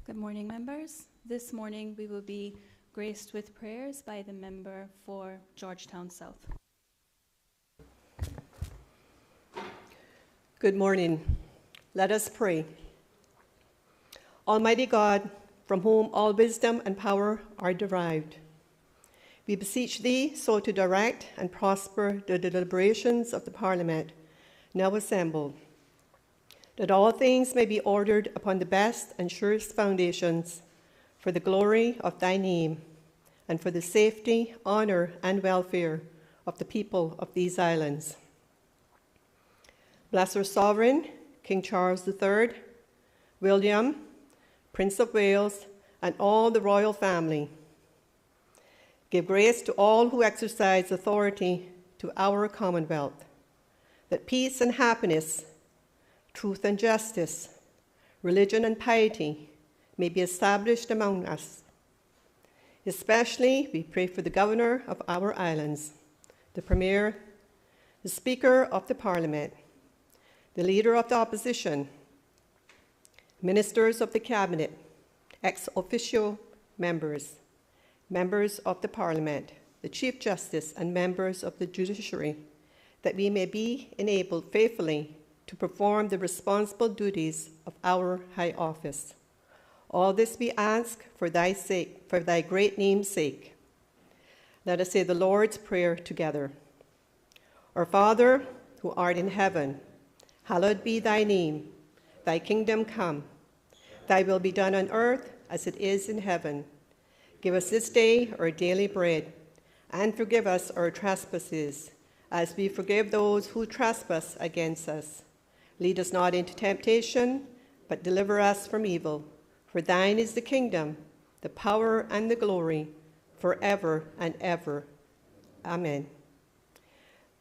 Good morning, members. This morning we will be graced with prayers by the member for Georgetown South. Good morning. Let us pray. Almighty God, from whom all wisdom and power are derived, we beseech thee so to direct and prosper the deliberations of the Parliament now assembled, that all things may be ordered upon the best and surest foundations for the glory of thy name and for the safety, honour and welfare of the people of these islands. Bless our Sovereign, King Charles III, William, Prince of Wales, and all the royal family. Give grace to all who exercise authority to our Commonwealth, that peace and happiness, truth and justice, religion and piety may be established among us. Especially, we pray for the Governor of our islands, the Premier, the Speaker of the Parliament, the Leader of the Opposition, Ministers of the Cabinet, ex officio members, members of the Parliament, the Chief Justice, and members of the Judiciary, that we may be enabled faithfully to perform the responsible duties of our high office. All this we ask for thy sake, for thy great name's sake. Let us say the Lord's Prayer together. Our Father, who art in heaven, hallowed be thy name. Thy kingdom come. Thy will be done on earth as it is in heaven. Give us this day our daily bread, and forgive us our trespasses, as we forgive those who trespass against us. Lead us not into temptation, but deliver us from evil. For thine is the kingdom, the power, and the glory, forever and ever. Amen.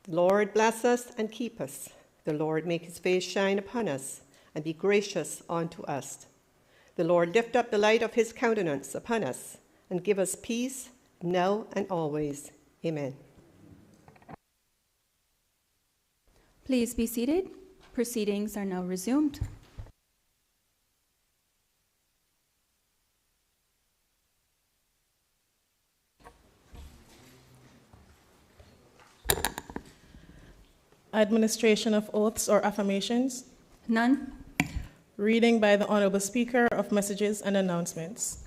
The Lord bless us and keep us. The Lord make his face shine upon us, and be gracious unto us. The Lord lift up the light of his countenance upon us, and give us peace now and always. Amen. Please be seated. Proceedings are now resumed. Administration of oaths or affirmations? None. Reading by the Honorable Speaker of messages and announcements.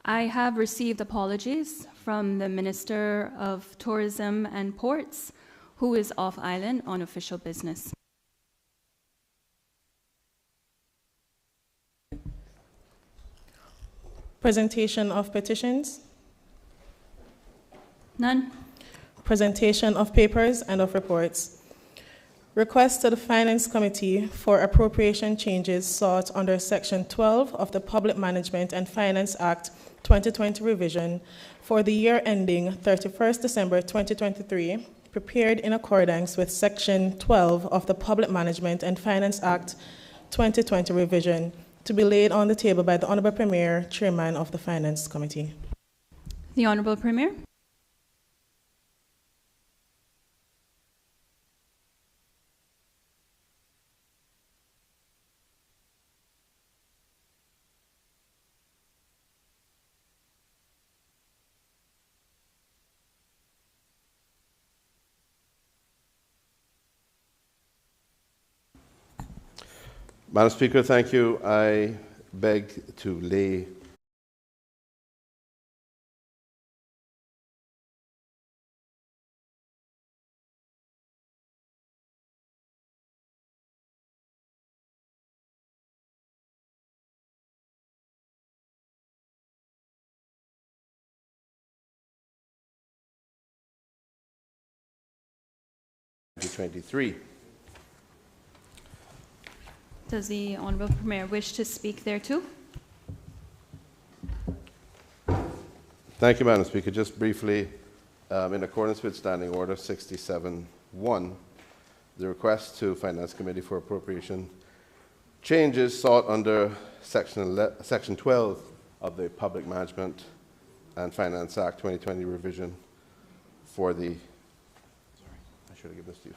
I have received apologies from the Minister of Tourism and Ports, who is off island on official business. Presentation of petitions? None. Presentation of papers and of reports. Request to the Finance Committee for appropriation changes sought under Section 12 of the Public Management and Finance Act 2020 revision for the year ending 31st December 2023, prepared in accordance with Section 12 of the Public Management and Finance Act 2020 revision, to be laid on the table by the Honorable Premier, Chairman of the Finance Committee. The Honorable Premier. Madam Speaker, thank you. I beg to lay (2023). Does the Honourable Premier wish to speak thereto? Thank you, Madam Speaker. Just briefly, in accordance with Standing Order 67-1, the request to Finance Committee for appropriation changes sought under Section 12 of the Public Management and Finance Act 2020 revision for the... Sorry, I should have given this to you.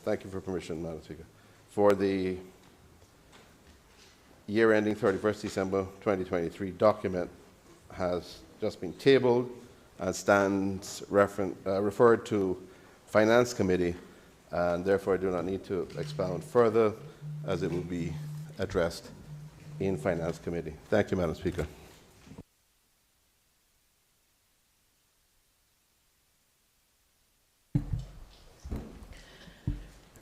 Thank you for permission, Madam Speaker. For the year ending 31st December 2023 document has just been tabled and stands referred to Finance Committee, and therefore I do not need to expound further, as it will be addressed in Finance Committee. Thank you, Madam Speaker.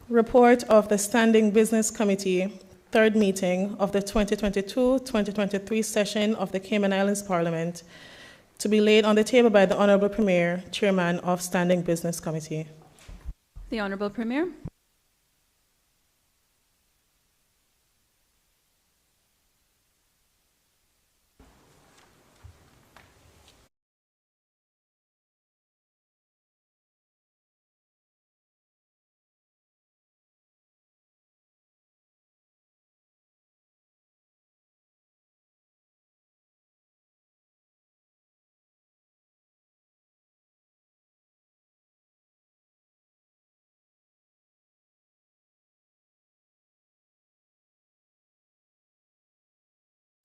Report of the Standing Business Committee, third meeting of the 2022-2023 session of the Cayman Islands Parliament, to be laid on the table by the Honourable Premier, Chairman of Standing Business Committee. The Honourable Premier.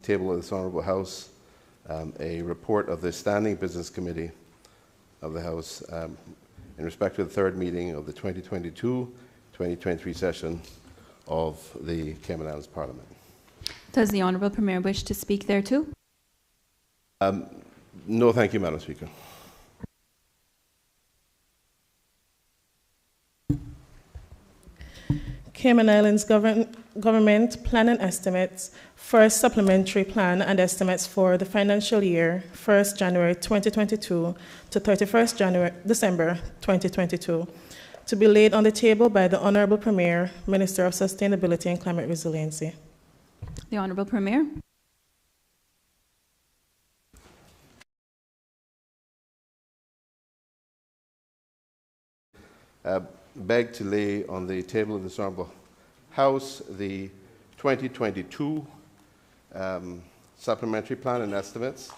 Table of this Honourable House, a report of the Standing Business Committee of the House in respect to the third meeting of the 2022-2023 session of the Cayman Islands Parliament. Does the Honourable Premier wish to speak thereto? No, thank you, Madam Speaker. Cayman Islands Government Plan and Estimates, first supplementary plan and estimates for the financial year 1st January 2022 to 31st December 2022, to be laid on the table by the Honourable Premier, Minister of Sustainability and Climate Resiliency. The Honourable Premier. Beg to lay on the table of this Honourable House the 2022 supplementary plan and estimates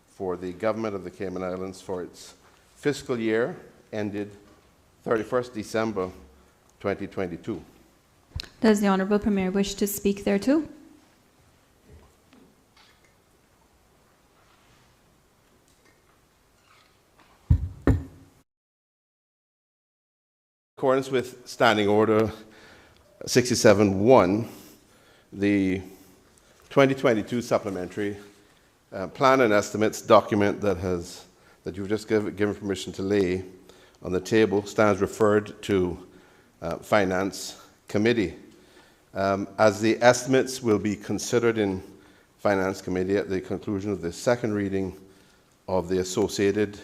for the Government of the Cayman Islands for its fiscal year ended 31st December 2022. Does the Honourable Premier wish to speak thereto? In accordance with Standing Order 67-1, the 2022 supplementary plan and estimates document that you've just given permission to lay on the table stands referred to Finance Committee. As the estimates will be considered in Finance Committee at the conclusion of the second reading of the associated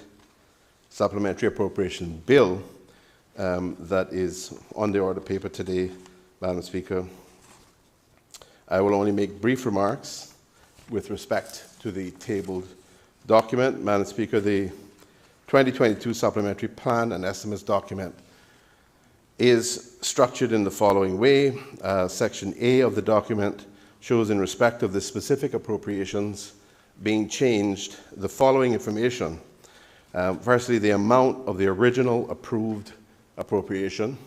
supplementary appropriation bill, that is on the order paper today, Madam Speaker, I will only make brief remarks with respect to the tabled document. Madam Speaker, the 2022 supplementary plan and estimates document is structured in the following way. Section A of the document shows, in respect of the specific appropriations being changed, the following information. Firstly, the amount of the original approved appropriation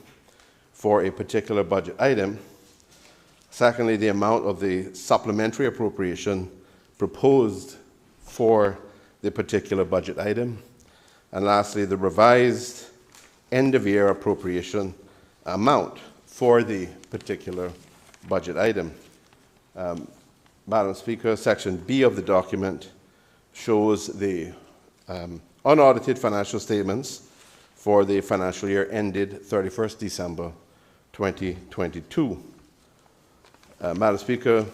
for a particular budget item. Secondly, the amount of the supplementary appropriation proposed for the particular budget item. And lastly, the revised end-of-year appropriation amount for the particular budget item. Madam Speaker, Section B of the document shows the unaudited financial statements for the financial year ended 31st December 2022. Madam Speaker,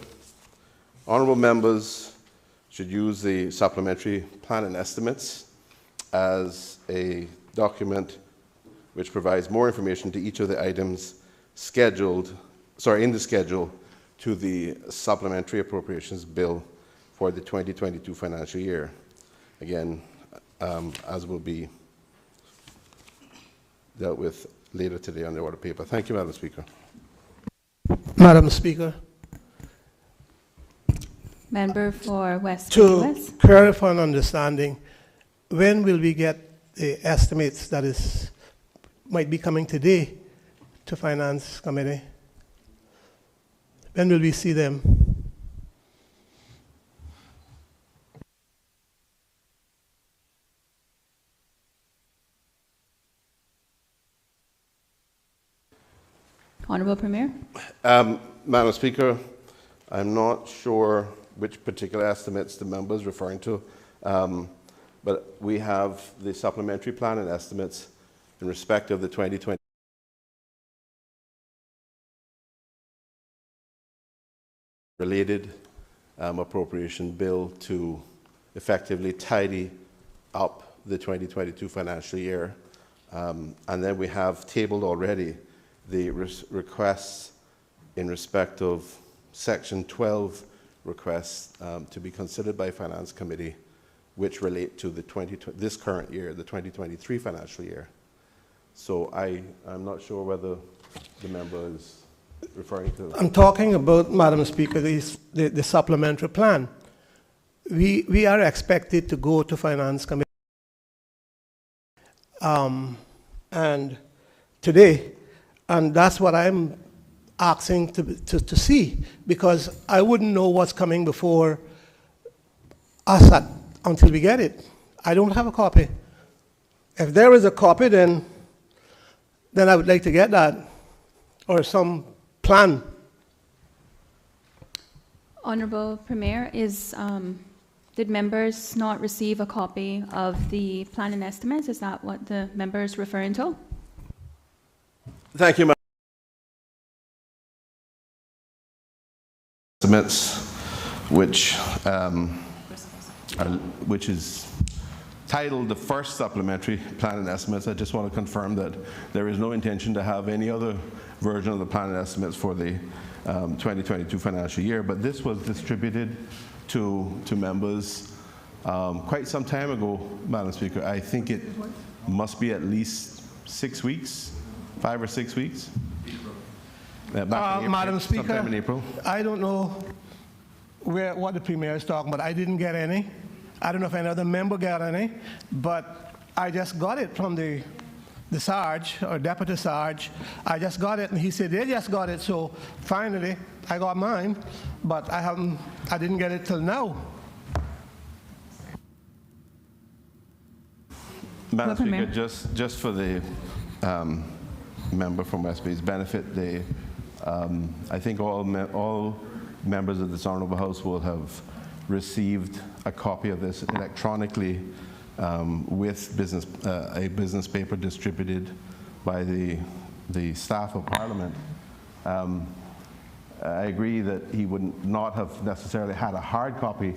honourable members should use the supplementary plan and estimates as a document which provides more information to each of the items in the schedule to the supplementary appropriations bill for the 2022 financial year. Again, as will be dealt with later today on the order paper. Thank you, Madam Speaker. Madam Speaker, Member for West to West. clarify an understanding, when will we get the estimates that might be coming today to Finance Committee? When will we see them? Honorable Premier. Madam Speaker, I'm not sure which particular estimates the member is referring to, but we have the supplementary plan and estimates in respect of the 2020 related appropriation bill to effectively tidy up the 2022 financial year. And then we have tabled already the requests in respect of Section 12 requests to be considered by Finance Committee, which relate to the this current year, the 2023 financial year. So I'm not sure whether the member is referring to. I'm talking about, Madam Speaker, the supplementary plan. We are expected to go to Finance Committee and today, and that's what I'm asking to see, because I wouldn't know what's coming before us until we get it. I don't have a copy. If there is a copy, then I would like to get that, or some plan. Honorable Premier, did members not receive a copy of the plan and estimates? Is that what the member is referring to? Thank you, Madam. Estimates, which is titled the first supplementary plan and estimates. I just want to confirm that there is no intention to have any other version of the plan and estimates for the 2022 financial year, but this was distributed to members quite some time ago, Madam Speaker. I think it must be at least 6 weeks, 5 or 6 weeks. Madam Speaker, sometime in April. I don't know what the Premier is talking about. I didn't get any. I don't know if any other member got any, but I just got it from the Sarge, or Deputy Sarge. I just got it, and he said they just got it, so finally I got mine, but I didn't get it till now. Madam Speaker, just for the member from West Bay's benefit, I think all members of this Honourable House will have received a copy of this electronically with a business paper distributed by the staff of Parliament. I agree that he would not have necessarily had a hard copy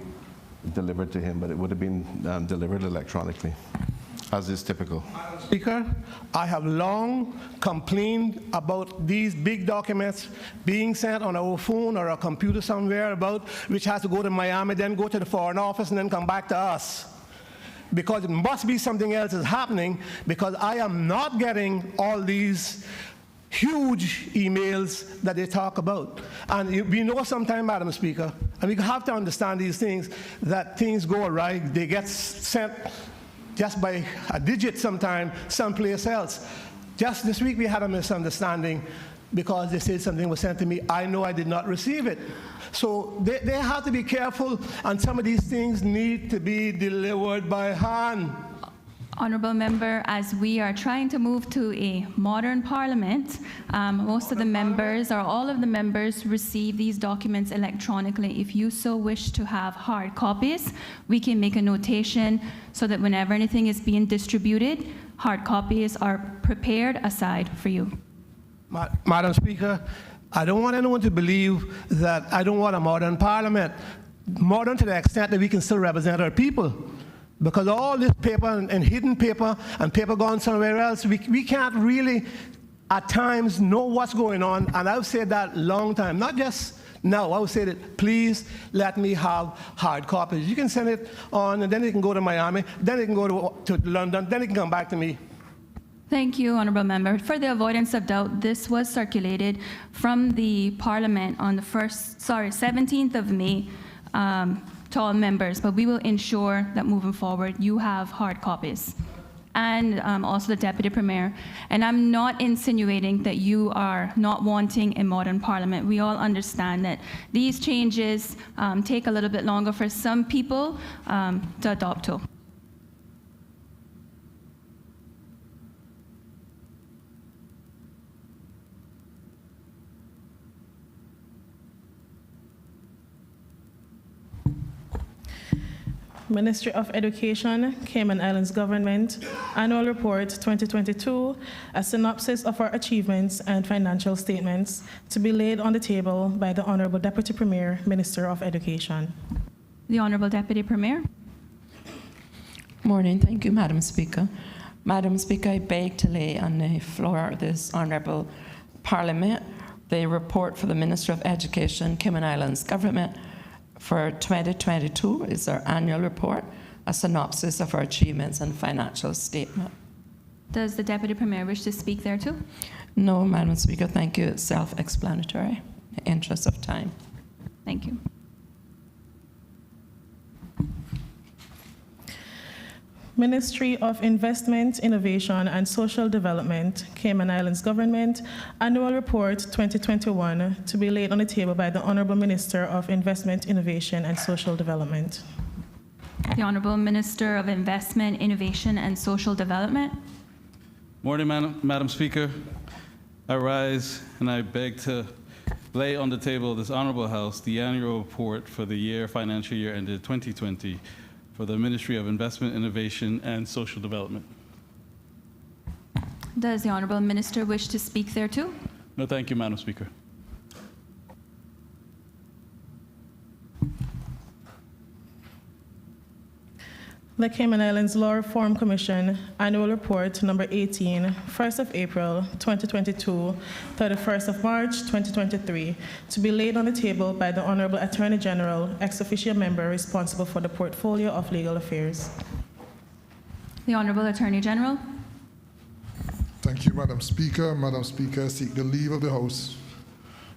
delivered to him, but it would have been delivered electronically, as is typical. Madam Speaker, I have long complained about these big documents being sent on our phone or a computer somewhere which has to go to Miami, then go to the Foreign Office, and then come back to us. Because it must be something else is happening, because I am not getting all these huge emails that they talk about. And we know sometimes, Madam Speaker, and we have to understand these things, that things go awry, they get sent just by a digit sometime, someplace else. Just this week we had a misunderstanding because they said something was sent to me. I know I did not receive it. So they have to be careful, and some of these things need to be delivered by hand. Honourable Member, as we are trying to move to a modern Parliament, most of the members, or all of the members, receive these documents electronically. If you so wish to have hard copies, we can make a notation so that whenever anything is being distributed, hard copies are prepared aside for you. Madam Speaker, I don't want anyone to believe that I don't want a modern Parliament. Modern to the extent that we can still represent our people. Because all this paper and hidden paper and paper gone somewhere else, we can't really, at times, know what's going on. And I've said that long time, not just now. I would say that, please let me have hard copies. You can send it on, and then it can go to Miami, then it can go to London, then it can come back to me. Thank you, Honourable Member. For the avoidance of doubt, this was circulated from the Parliament on the 17th of May to all members, but we will ensure that moving forward you have hard copies. And also the Deputy Premier. And I'm not insinuating that you are not wanting a modern Parliament. We all understand that these changes take a little bit longer for some people to adopt to. Ministry of Education, Cayman Islands Government, Annual Report 2022, a synopsis of our achievements and financial statements to be laid on the table by the Honorable Deputy Premier, Minister of Education. The Honorable Deputy Premier. Morning. Thank you, Madam Speaker. Madam Speaker, I beg to lay on the floor of this Honourable Parliament the report for the Minister of Education, Cayman Islands Government for 2022 is our annual report, a synopsis of our achievements and financial statement. Does the Deputy Premier wish to speak there too? No, Madam Speaker, thank you. It's self-explanatory, in the interest of time. Thank you. Ministry of Investment, Innovation and Social Development, Cayman Islands Government, Annual Report 2021 to be laid on the table by the Honourable Minister of Investment, Innovation and Social Development. The Honourable Minister of Investment, Innovation and Social Development. Morning, Madam Speaker. I rise and I beg to lay on the table of this Honourable House the annual report for the financial year ended 2020 for the Ministry of Investment, Innovation and Social Development. Does the Honourable Minister wish to speak there too? No, thank you, Madam Speaker. The Cayman Islands Law Reform Commission Annual Report Number 18, 1st of April 2022, 31st of March 2023, to be laid on the table by the Honourable Attorney General, ex officio member responsible for the portfolio of legal affairs. The Honourable Attorney General. Thank you, Madam Speaker. Madam Speaker, I seek the leave of the House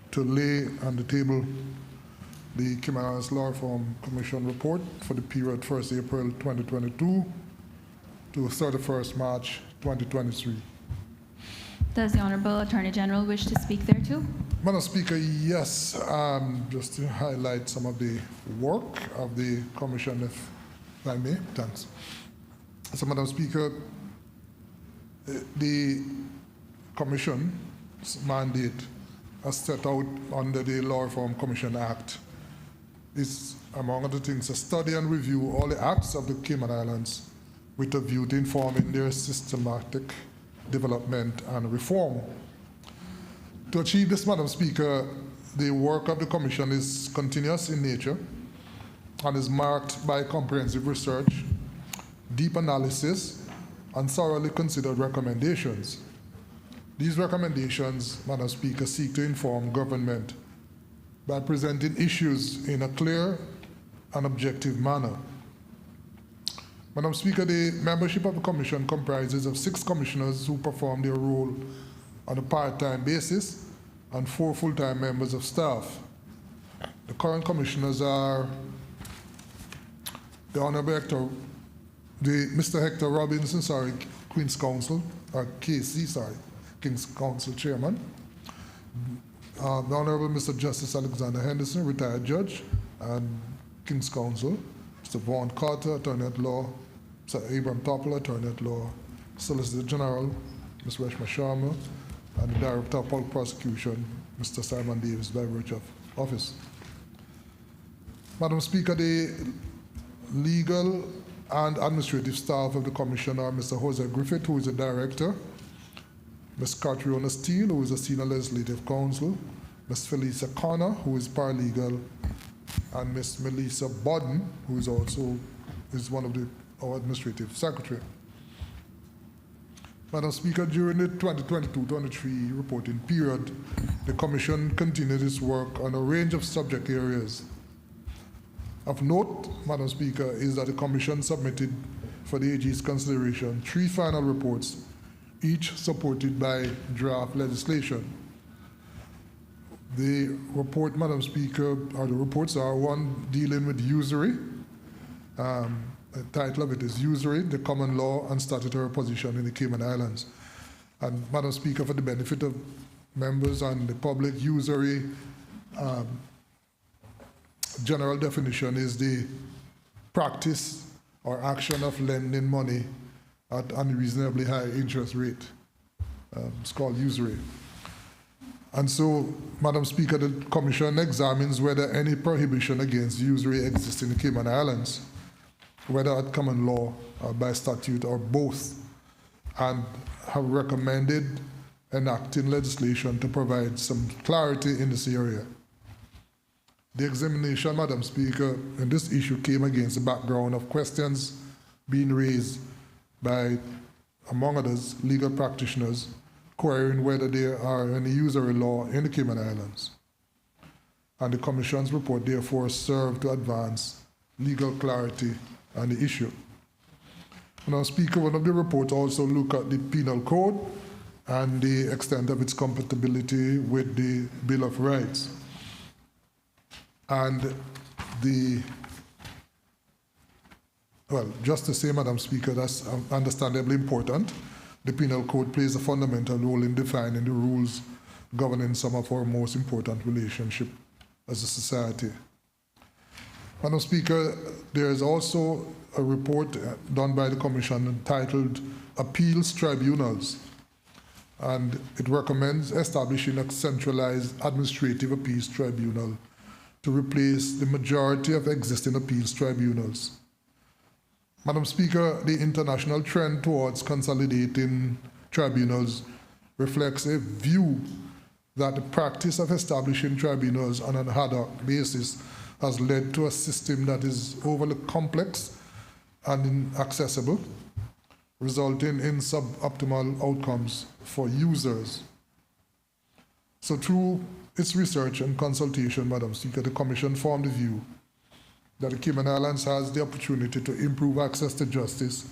to lay on the table the Cayman Islands Law Reform Commission report for the period 1st April 2022 to 31st March 2023. Does the Honourable Attorney General wish to speak there too? Madam Speaker, yes, just to highlight some of the work of the Commission, if I may. Thanks. So, Madam Speaker, the Commission's mandate as set out under the Law Reform Commission Act is, among other things, to study and review all the acts of the Cayman Islands with a view to informing their systematic development and reform. To achieve this, Madam Speaker, the work of the Commission is continuous in nature and is marked by comprehensive research, deep analysis, and thoroughly considered recommendations. These recommendations, Madam Speaker, seek to inform government by presenting issues in a clear and objective manner. Madam Speaker, the membership of the Commission comprises of 6 commissioners who perform their role on a part-time basis and 4 full-time members of staff. The current commissioners are the Honourable Mr. Hector Robinson, Queen's Counsel, King's Counsel Chairman. The Honourable Mr. Justice Alexander Henderson, retired judge and King's Counsel. Mr. Vaughan Carter, Attorney at Law. Mr. Abraham Topper, Attorney at Law. Solicitor General, Ms. Reshma Sharma, and the Director of Public Prosecution, Mr. Simon Davis, by virtue of office. Madam Speaker, the legal and administrative staff of the Commission are Mr. Jose Griffith, who is the Director, Ms. Catriona Steele, who is a Senior Legislative Counsel, Ms. Felicia Connor, who is paralegal, and Ms. Melissa Bodden, who is also one of our administrative secretary. Madam Speaker, during the 2022-23 reporting period, the Commission continued its work on a range of subject areas. Of note, Madam Speaker, is that the Commission submitted for the AG's consideration 3 final reports, each supported by draft legislation. The report, Madam Speaker, or the reports are one dealing with usury. The title of it is Usury, the Common Law and Statutory Position in the Cayman Islands. And Madam Speaker, for the benefit of members and the public, usury, general definition is the practice or action of lending money at unreasonably high interest rate. It's called usury. And so, Madam Speaker, the Commission examines whether any prohibition against usury exists in the Cayman Islands. whether at common law or by statute or both, and have recommended enacting legislation to provide some clarity in this area. The examination, Madam Speaker, in this issue came against the background of questions being raised by, among others, legal practitioners querying whether there are any usury law in the Cayman Islands. And the Commission's report therefore served to advance legal clarity on the issue. Now, Speaker, one of the reports also looked at the penal code and the extent of its compatibility with the Bill of Rights. And just to say, Madam Speaker, that's understandably important. The penal code plays a fundamental role in defining the rules governing some of our most important relationships as a society. Madam Speaker, there is also a report done by the Commission entitled Appeals Tribunals, and it recommends establishing a centralized administrative appeals tribunal to replace the majority of existing appeals tribunals. Madam Speaker, the international trend towards consolidating tribunals reflects a view that the practice of establishing tribunals on an ad hoc basis has led to a system that is overly complex and inaccessible, resulting in suboptimal outcomes for users. So through its research and consultation, Madam Speaker, the Commission formed the view that the Cayman Islands has the opportunity to improve access to justice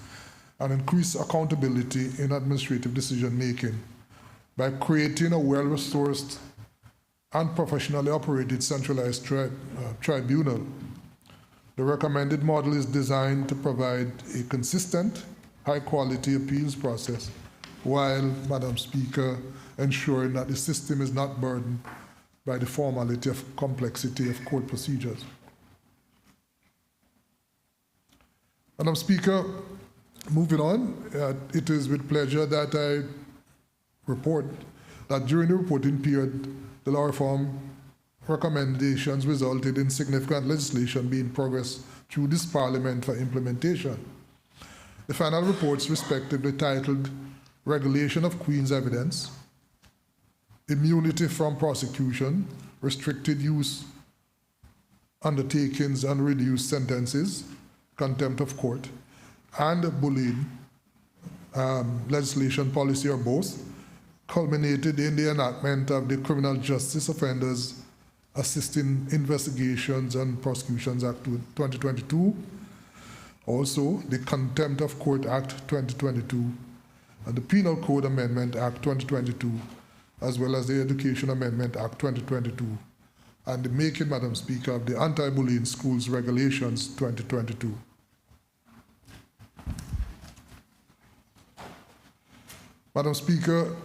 and increase accountability in administrative decision-making by creating a well-resourced and professionally operated centralized tribunal. The recommended model is designed to provide a consistent, high-quality appeals process while, Madam Speaker, ensuring that the system is not burdened by the formality of complexity of court procedures. Madam Speaker, moving on, it is with pleasure that I report that during the reporting period, the law reform recommendations resulted in significant legislation being progressed through this Parliament for implementation. The final reports respectively titled Regulation of Queen's Evidence, Immunity from Prosecution, Restricted Use Undertakings and Reduced Sentences, Contempt of Court, and bullying legislation policy or both, culminated in the enactment of the Criminal Justice Offenders Assisting Investigations and Prosecutions Act 2022, also the Contempt of Court Act 2022, and the Penal Code Amendment Act 2022, as well as the Education Amendment Act 2022, and the making, Madam Speaker, of the Anti-Bullying Schools Regulations 2022. Madam Speaker,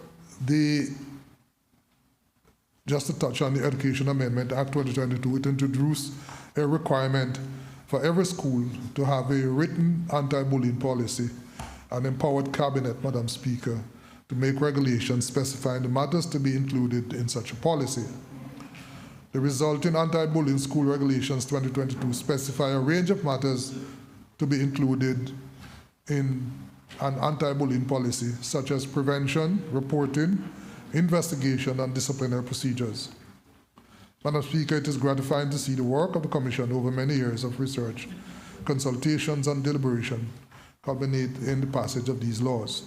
just to touch on the Education Amendment Act 2022, it introduced a requirement for every school to have a written anti-bullying policy and empowered cabinet, Madam Speaker, to make regulations specifying the matters to be included in such a policy. The resulting anti-bullying school regulations 2022 specify a range of matters to be included in an anti-bullying policy, such as prevention, reporting, investigation, and disciplinary procedures. Madam Speaker, it is gratifying to see the work of the Commission over many years of research, consultations, and deliberation culminate in the passage of these laws.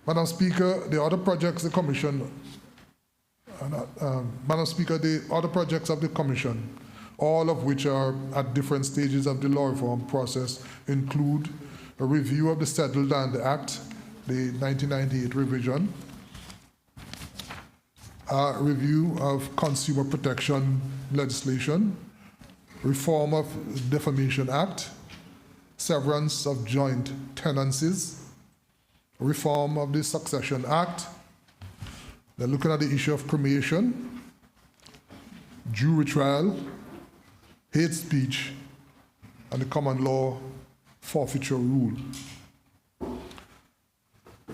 Madam Speaker, the other projects the Commission, Madam Speaker, the other projects of the Commission, all of which are at different stages of the law reform process, include a review of the Settled Land Act, the 1998 revision, a review of consumer protection legislation, reform of the Defamation Act, severance of joint tenancies, reform of the Succession Act. They're looking at the issue of cremation, jury trial, hate speech, and the common law forfeiture rule.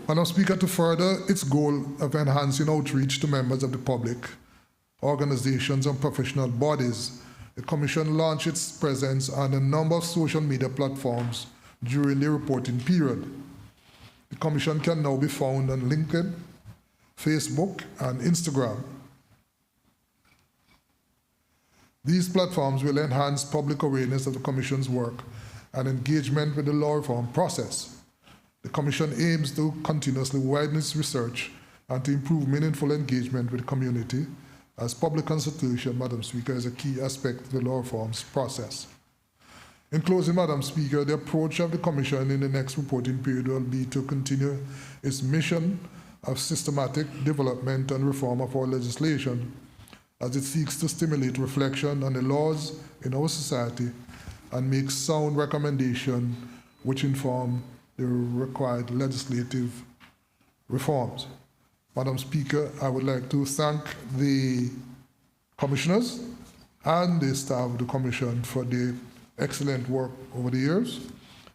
Madam Speaker, to further its goal of enhancing outreach to members of the public, organizations, and professional bodies The Commission launched its presence on a number of social media platforms during the reporting period. The Commission can now be found on LinkedIn, Facebook, and Instagram. These platforms will enhance public awareness of the Commission's work and engagement with the law reform process. The Commission aims to continuously widen its research and to improve meaningful engagement with the community, as public consultation, Madam Speaker, is a key aspect of the law reforms process. In closing, Madam Speaker, the approach of the Commission in the next reporting period will be to continue its mission of systematic development and reform of our legislation, as it seeks to stimulate reflection on the laws in our society and make sound recommendations which inform the required legislative reforms. Madam Speaker, I would like to thank the commissioners and the staff of the Commission for their excellent work over the years,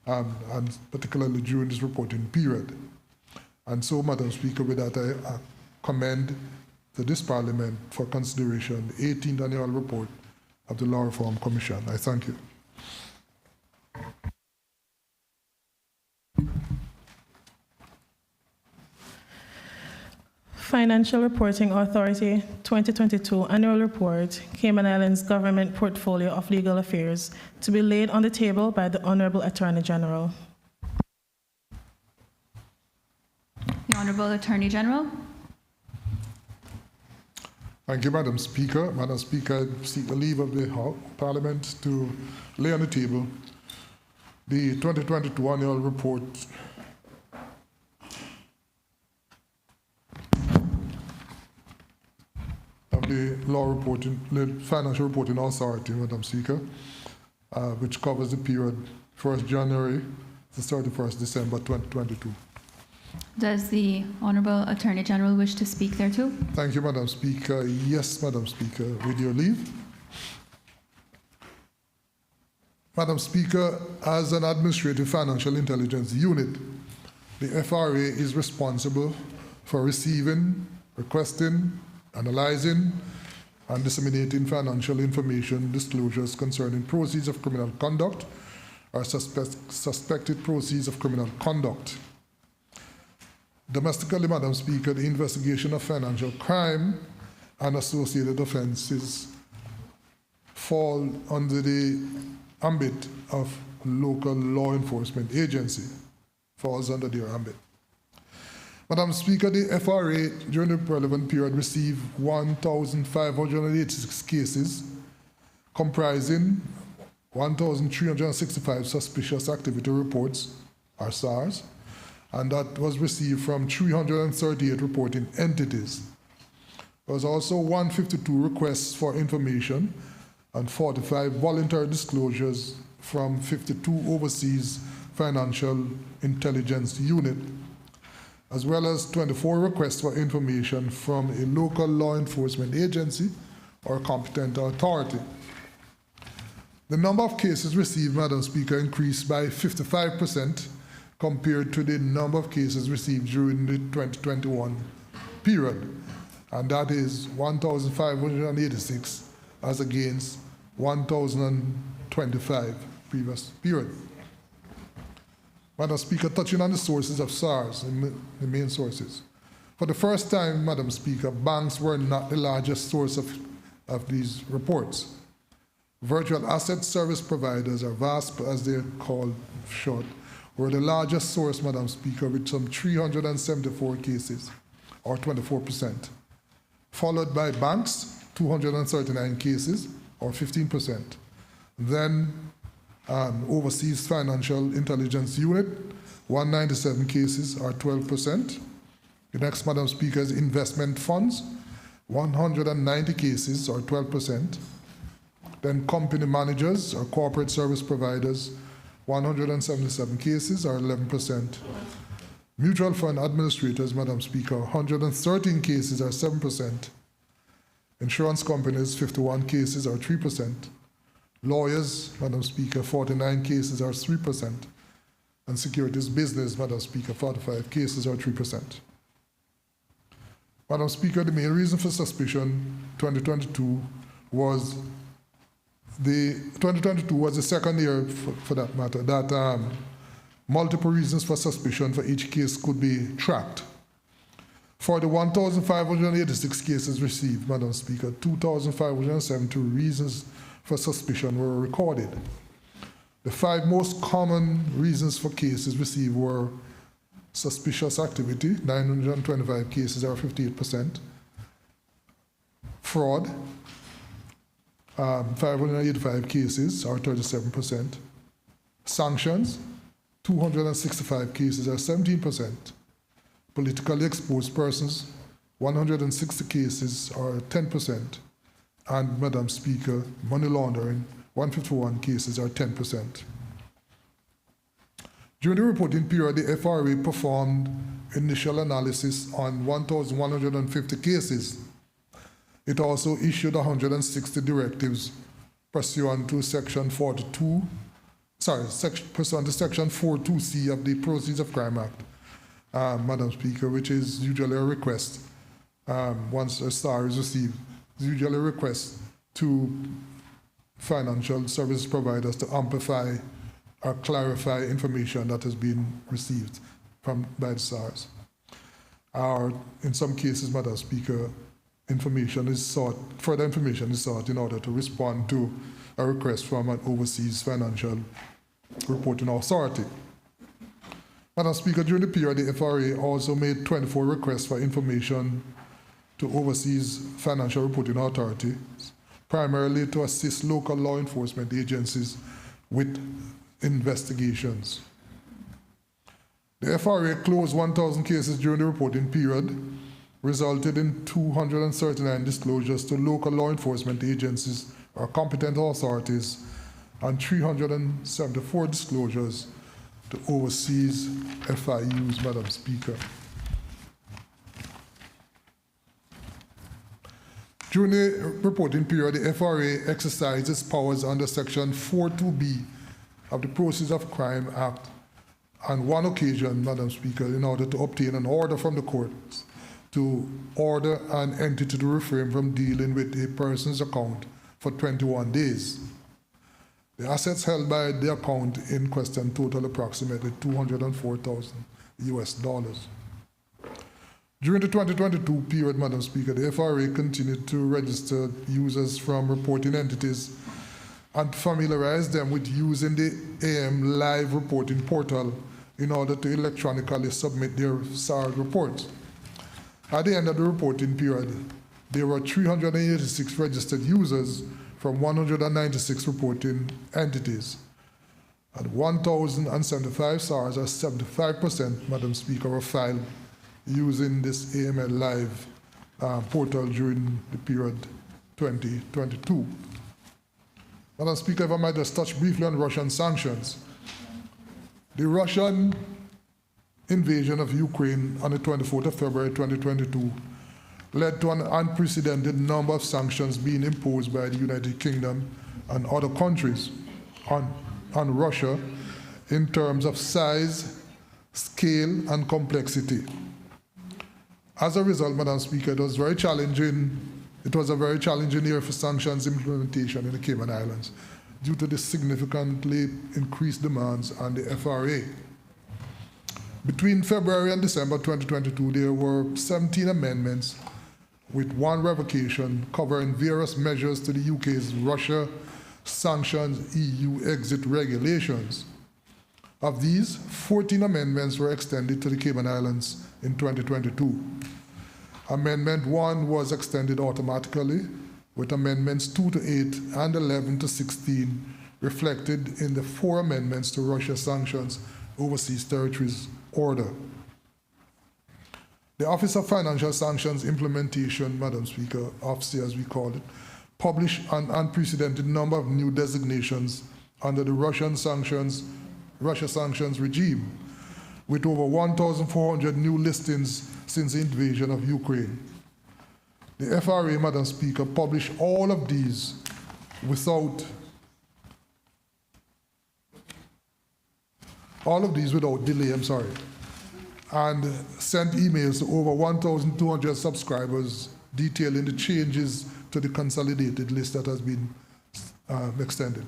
and particularly during this reporting period. And so, Madam Speaker, with that, I commend to this Parliament for consideration the 18th Annual Report of the Law Reform Commission. I thank you. Financial Reporting Authority 2022 Annual Report, Cayman Islands Government Portfolio of Legal Affairs, to be laid on the table by the Honorable Attorney General. The Honorable Attorney General. Thank you, Madam Speaker. Madam Speaker, I seek the leave of the Parliament to lay on the table the 2022 Annual Report of the Financial Reporting Authority, Madam Speaker, which covers the period 1st January to 31st December 2022. Does the Honorable Attorney General wish to speak thereto? Thank you, Madam Speaker. Yes, Madam Speaker, with your leave. Madam Speaker, as an administrative financial intelligence unit, the FRA is responsible for receiving, requesting, analyzing, and disseminating financial information disclosures concerning proceeds of criminal conduct or suspected proceeds of criminal conduct. Domestically, Madam Speaker, the investigation of financial crime and associated offenses fall under the ambit of local law enforcement agency, falls under their ambit. Madam Speaker, the FRA during the relevant period received 1,586 cases comprising 1,365 suspicious activity reports, or SARS, and that was received from 338 reporting entities. There was also 152 requests for information and 45 voluntary disclosures from 52 overseas financial intelligence units, as well as 24 requests for information from a local law enforcement agency or competent authority. The number of cases received, Madam Speaker, increased by 55% compared to the number of cases received during the 2021 period, and that is 1,586 as against 1,025 previous period. Madam Speaker, touching on the sources of SARS, the main sources. For the first time, Madam Speaker, banks were not the largest source of these reports. Virtual asset service providers, or VASP as they're called short, were the largest source, Madam Speaker, with some 374 cases, or 24%, followed by banks, 239 cases, or 15%. Then overseas financial intelligence unit, 197 cases, or 12%. The next, Madam Speaker, is investment funds, 190 cases, or 12%. Then company managers, or corporate service providers, 177 cases, or 11%. Mutual fund administrators, Madam Speaker, 113 cases, or 7%. Insurance companies, 51 cases, or 3%. Lawyers, Madam Speaker, 49 cases, or 3%. And securities business, Madam Speaker, 45 cases, or 3%. Madam Speaker, the main reason for suspicion 2022 was The 2022 was the second year, for that matter, that multiple reasons for suspicion for each case could be tracked. For the 1,586 cases received, Madam Speaker, 2,572 reasons for suspicion were recorded. The 5 most common reasons for cases received were suspicious activity, 925 cases, or 58%. Fraud, 585 cases, or 37%. Sanctions, 265 cases, or 17%. Politically exposed persons, 160 cases, or 10%. And, Madam Speaker, money laundering, 151 cases, or 10%. During the reporting period, the FRA performed initial analysis on 1,150 cases. It also issued 160 directives pursuant to Section 42, pursuant to Section 42C of the Proceeds of Crime Act, Madam Speaker, which is usually a request once a SAR is received, it's usually a request to financial service providers to amplify or clarify information that has been received by the SARS. Or in some cases, Madam Speaker, information is sought, further information is sought in order to respond to a request from an overseas financial reporting authority. Madam Speaker, during the period, the FRA also made 24 requests for information to overseas financial reporting authorities, primarily to assist local law enforcement agencies with investigations. The FRA closed 1,000 cases during the reporting period, resulted in 239 disclosures to local law enforcement agencies or competent authorities, and 374 disclosures to overseas FIUs, Madam Speaker. During the reporting period, the FRA exercised its powers under Section 42B of the Proceeds of Crime Act on one occasion, Madam Speaker, in order to obtain an order from the courts to order an entity to refrain from dealing with a person's account for 21 days. The assets held by the account in question total approximately $204,000 US. During the 2022 period, Madam Speaker, the FRA continued to register users from reporting entities and familiarize them with using the AM Live reporting portal in order to electronically submit their SARS reports. At the end of the reporting period, there were 386 registered users from 196 reporting entities. And 1,075 SARS, or 75%, Madam Speaker, were filed using this AML Live portal during the period 2022. Madam Speaker, if I might just touch briefly on Russian sanctions. The Russian invasion of Ukraine on the 24th of February 2022 led to an unprecedented number of sanctions being imposed by the United Kingdom and other countries on Russia in terms of size, scale, and complexity. As a result, Madam Speaker, it was a very challenging year for sanctions implementation in the Cayman Islands due to the significantly increased demands on the FRA. Between February and December 2022, there were 17 amendments with 1 revocation covering various measures to the UK's Russia sanctions EU exit regulations. Of these, 14 amendments were extended to the Cayman Islands in 2022. Amendment 1 was extended automatically, with Amendments 2 to 8 and 11 to 16 reflected in the 4 amendments to Russia sanctions overseas territories order. The Office of Financial Sanctions Implementation, Madam Speaker, OFSI as we call it, published an unprecedented number of new designations under the Russia sanctions regime, with over 1,400 new listings since the invasion of Ukraine. The FRA, Madam Speaker, published all of these without delay, and sent emails to over 1,200 subscribers detailing the changes to the consolidated list that has been extended.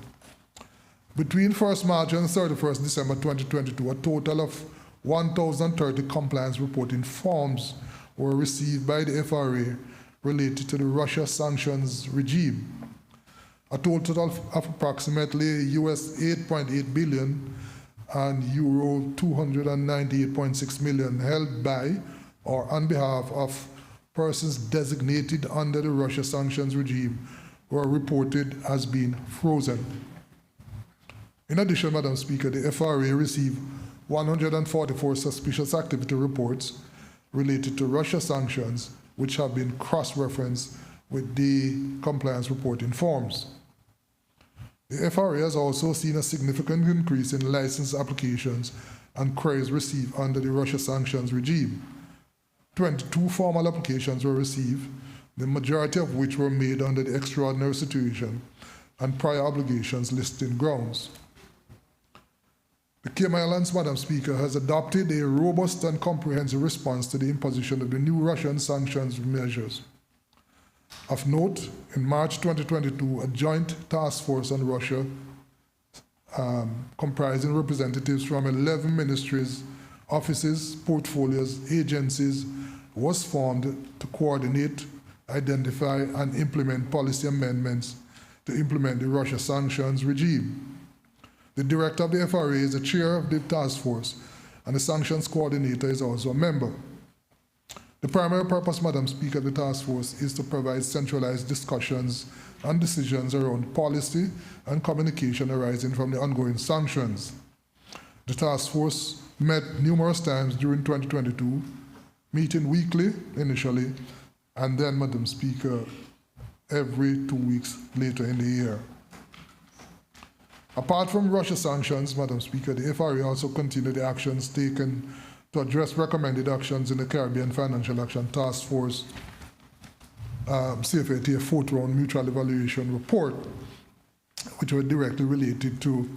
Between 1st March and 31st December 2022, a total of 1,030 compliance reporting forms were received by the FRA related to the Russia sanctions regime. A total of approximately US 8.8 billion and euro 298.6 million held by or on behalf of persons designated under the Russia sanctions regime were reported as being frozen. In addition, Madam Speaker, the FRA received 144 suspicious activity reports related to Russia sanctions, which have been cross-referenced with the compliance reporting forms. The FRA has also seen a significant increase in license applications and queries received under the Russia sanctions regime. 22 formal applications were received, the majority of which were made under the extraordinary situation and prior obligations listing grounds. The Cayman Islands, Madam Speaker, has adopted a robust and comprehensive response to the imposition of the new Russian sanctions measures. Of note, in March 2022, a joint task force on Russia, comprising representatives from 11 ministries, offices, portfolios, agencies, was formed to coordinate, identify, and implement policy amendments to implement the Russia sanctions regime. The director of the FRA is the chair of the task force, and the sanctions coordinator is also a member. The primary purpose, Madam Speaker, of the task force is to provide centralized discussions and decisions around policy and communication arising from the ongoing sanctions. The task force met numerous times during 2022, meeting weekly initially, and then, Madam Speaker, every 2 weeks later in the year. Apart from Russia sanctions, Madam Speaker, the FRA also continued the actions taken to address recommended actions in the Caribbean Financial Action Task Force CFAT fourth round mutual evaluation report, which were directly related to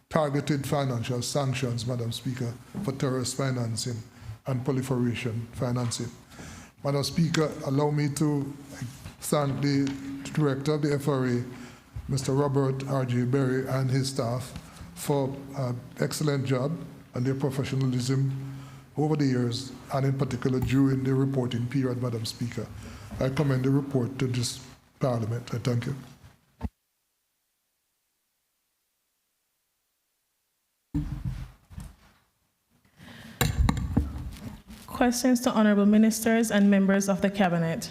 targeted financial sanctions, Madam Speaker, for terrorist financing and proliferation financing. Madam Speaker, allow me to thank the Director of the FRA, Mr. Robert R.J. Berry, and his staff for an excellent job and their professionalism over the years, and in particular during the reporting period, Madam Speaker. I commend the report to this Parliament. I thank you. Questions to honorable ministers and members of the Cabinet.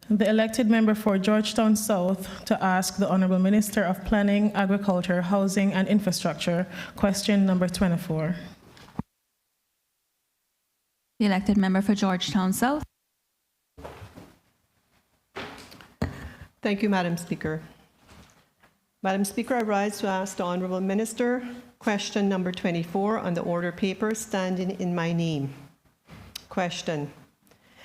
The elected member for Georgetown South to ask the Honorable Minister of Planning, Agriculture, Housing and Infrastructure, question number 24. The elected member for Georgetown South. Thank you, Madam Speaker. Madam Speaker, I rise to ask the Honourable Minister question number 24 on the order paper standing in my name. Question.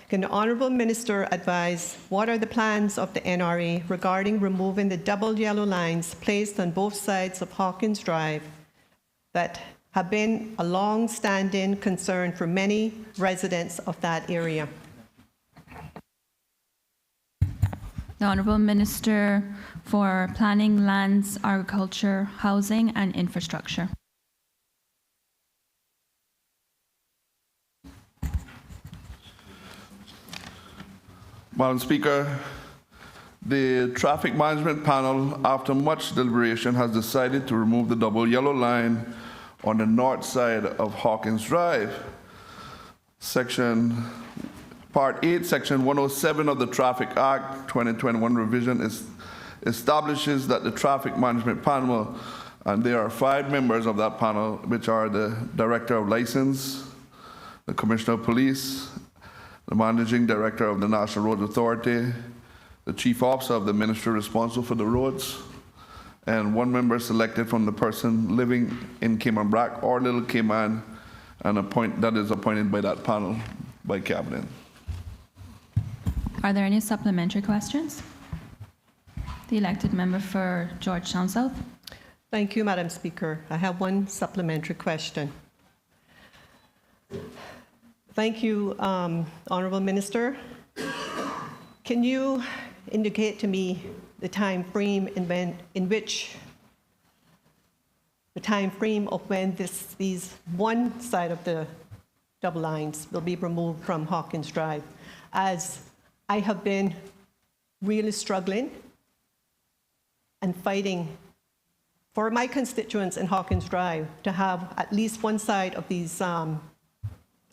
Can the Honourable Minister advise what are the plans of the NRA regarding removing the double yellow lines placed on both sides of Hawkins Drive that have been a long-standing concern for many residents of that area? The Honourable Minister for Planning, Lands, Agriculture, Housing and Infrastructure. Madam Speaker, the Traffic Management Panel, after much deliberation, has decided to remove the double yellow line on the north side of Hawkins Drive. Part 8, Section 107 of the Traffic Act 2021 revision establishes that the Traffic Management Panel, and there are 5 members of that panel, which are the Director of License, the Commissioner of Police, the Managing Director of the National Roads Authority, the Chief Officer of the Ministry responsible for the roads, and 1 member selected from the person living in Cayman Brac or Little Cayman, and that is appointed by that panel by Cabinet. Are there any supplementary questions? The elected member for Georgetown South. Thank you, Madam Speaker. I have 1 supplementary question. Thank you, Honourable Minister. Can you indicate to me the time frame of when these one side of the double lines will be removed from Hawkins Drive, as I have been really struggling and fighting for my constituents in Hawkins Drive to have at least one side of these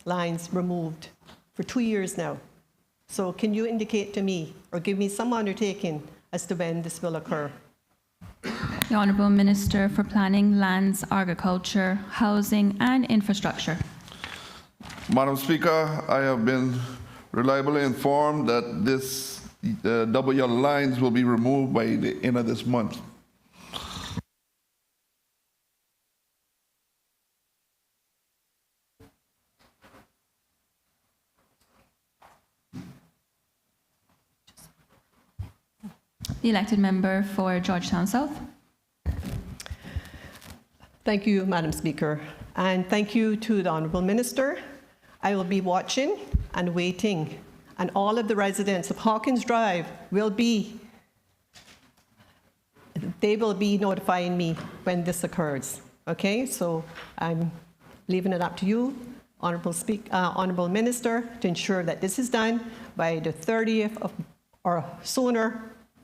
lines removed for 2 years now. So can you indicate to me or give me some undertaking as to when this will occur? The Honourable Minister for Planning, Lands, Agriculture, Housing and Infrastructure. Madam Speaker, I have been reliably informed that this double yellow lines will be removed by the end of this month. The elected member for Georgetown South. Thank you, Madam Speaker, and thank you to the Honourable Minister. I will be watching and waiting, and all of the residents of Hawkins Drive will be notifying me when this occurs. Okay, so I'm leaving it up to you, Honourable Minister, to ensure that this is done by the 30th of, or sooner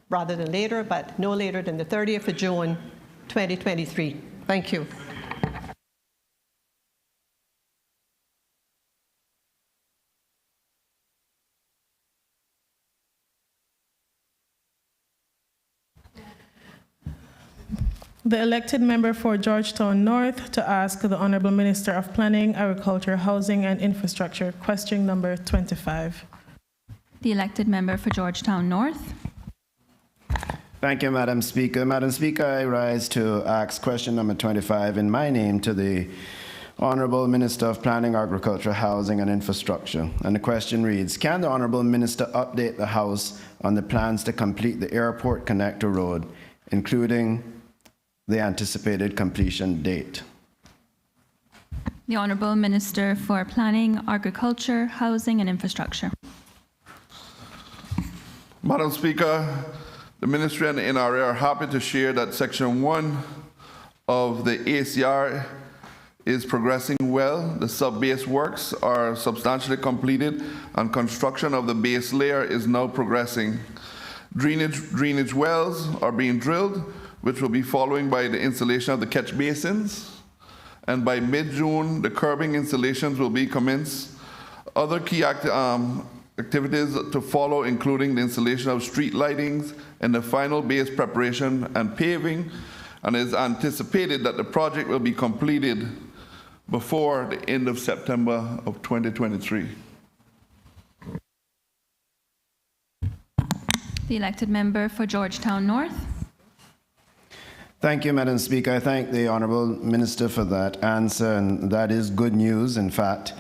rather than later, but no later than the 30th of June, 2023. Thank you. The elected member for Georgetown North to ask the Honourable Minister of Planning, Agriculture, Housing and Infrastructure, question number 25. The elected member for Georgetown North. Thank you, Madam Speaker. Madam Speaker, I rise to ask question number 25 in my name to the Honourable Minister of Planning, Agriculture, Housing and Infrastructure. And the question reads, can the Honourable Minister update the House on the plans to complete the Airport Connector Road, including the anticipated completion date? The Honourable Minister for Planning, Agriculture, Housing and Infrastructure. Madam Speaker, the Ministry and the NRA are happy to share that Section 1 of the ACR is progressing well. The sub-base works are substantially completed and construction of the base layer is now progressing. Drainage wells are being drilled, which will be following by the installation of the catch basins. And by mid-June, the curbing installations will be commenced. Other key activities to follow, including the installation of street lightings and the final base preparation and paving, and it is anticipated that the project will be completed before the end of September of 2023. The elected member for Georgetown North. Thank you, Madam Speaker. I thank the Honourable Minister for that answer, and that is good news. In fact,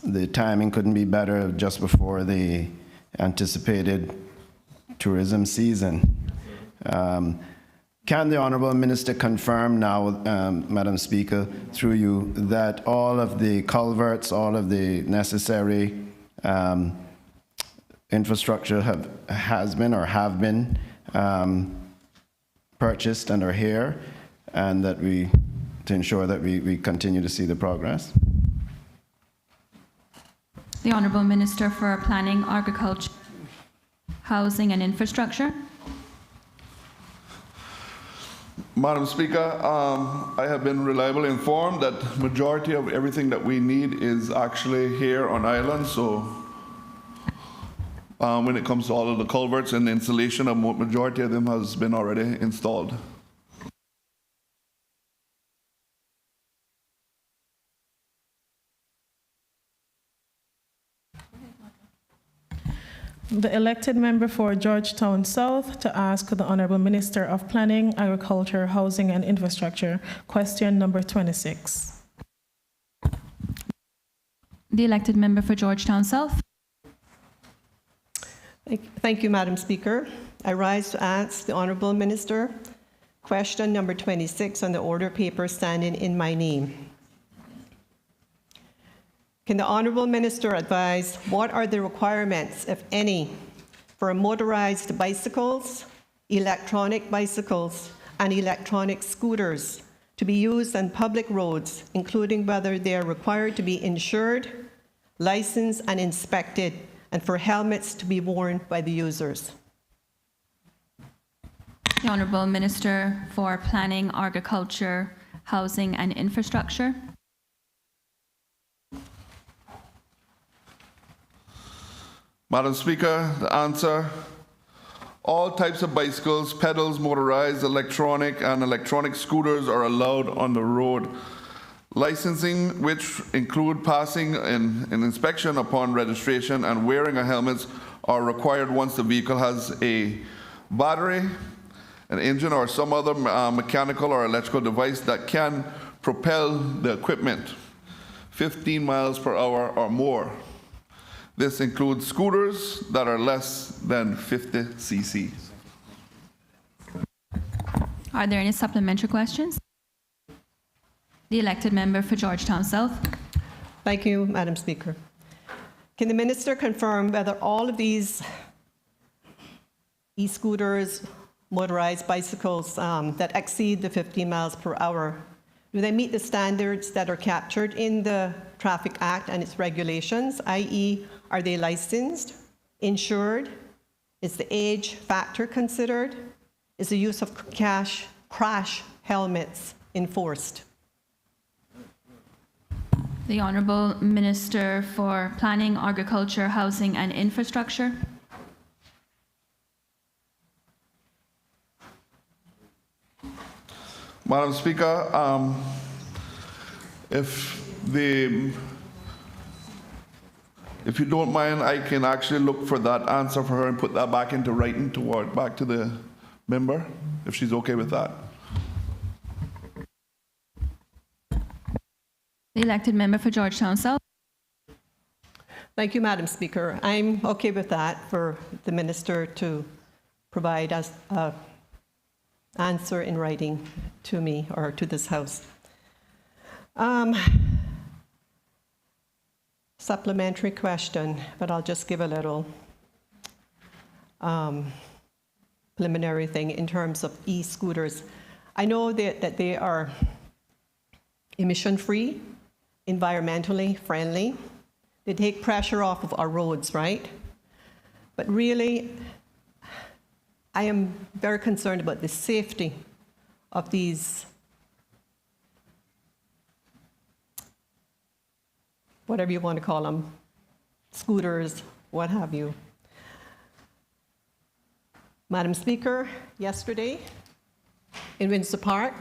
the timing couldn't be better just before the anticipated tourism season. Can the Honourable Minister confirm now, Madam Speaker, through you, that all of the culverts, all of the necessary infrastructure have been purchased and are here, and that to ensure that we continue to see the progress? The Honourable Minister for Planning, Agriculture, Housing and Infrastructure. Madam Speaker, I have been reliably informed that majority of everything that we need is actually here on island. So when it comes to all of the culverts and the installation, a majority of them has been already installed. The elected member for Georgetown South to ask the Honourable Minister of Planning, Agriculture, Housing and Infrastructure, question number 26. The elected member for Georgetown South. Thank you, Madam Speaker. I rise to ask the Honourable Minister question number 26 on the order paper standing in my name. Can the Honourable Minister advise what are the requirements, if any, for motorized bicycles, electronic bicycles, and electronic scooters to be used on public roads, including whether they are required to be insured, licensed, and inspected, and for helmets to be worn by the users. The Honorable Minister for Planning, Agriculture, Housing and Infrastructure. Madam Speaker, the answer: all types of bicycles, pedals, motorized, electronic, and electronic scooters are allowed on the road. Licensing, which include passing an inspection upon registration and wearing a helmet, are required once the vehicle has a battery, an engine, or some other mechanical or electrical device that can propel the equipment 15 miles per hour or more. This includes scooters that are less than 50 cc. Are there any supplementary questions? The elected member for Georgetown South. Thank you, Madam Speaker. Can the minister confirm whether all of these e-scooters, motorized bicycles that exceed the 15 miles per hour, do they meet the standards that are captured in the Traffic Act and its regulations, i.e., are they licensed, insured? Is the age factor considered? Is the use of crash helmets enforced? The Honourable Minister for Planning, Agriculture, Housing and Infrastructure. Madam Speaker, if you don't mind, I can actually look for that answer for her and put that back into writing back to the member, if she's okay with that. The elected member for Georgetown South. Thank you, Madam Speaker. I'm okay with that, for the minister to provide us an answer in writing to me or to this House. Supplementary question, but I'll just give a little preliminary thing in terms of e-scooters. I know that they are emission-free, environmentally friendly. They take pressure off of our roads, right? But really, I am very concerned about the safety of these, whatever you want to call them, scooters, what have you. Madam Speaker, yesterday in Windsor Park,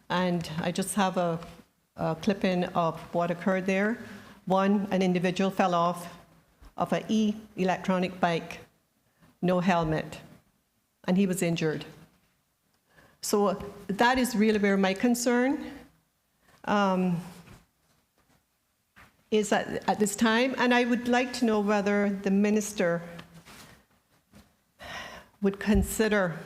and I just have a clip-in of what occurred there. One, an individual fell off of an electronic bike, no helmet, and he was injured. So that is really where my concern is at this time, and I would like to know whether the minister would consider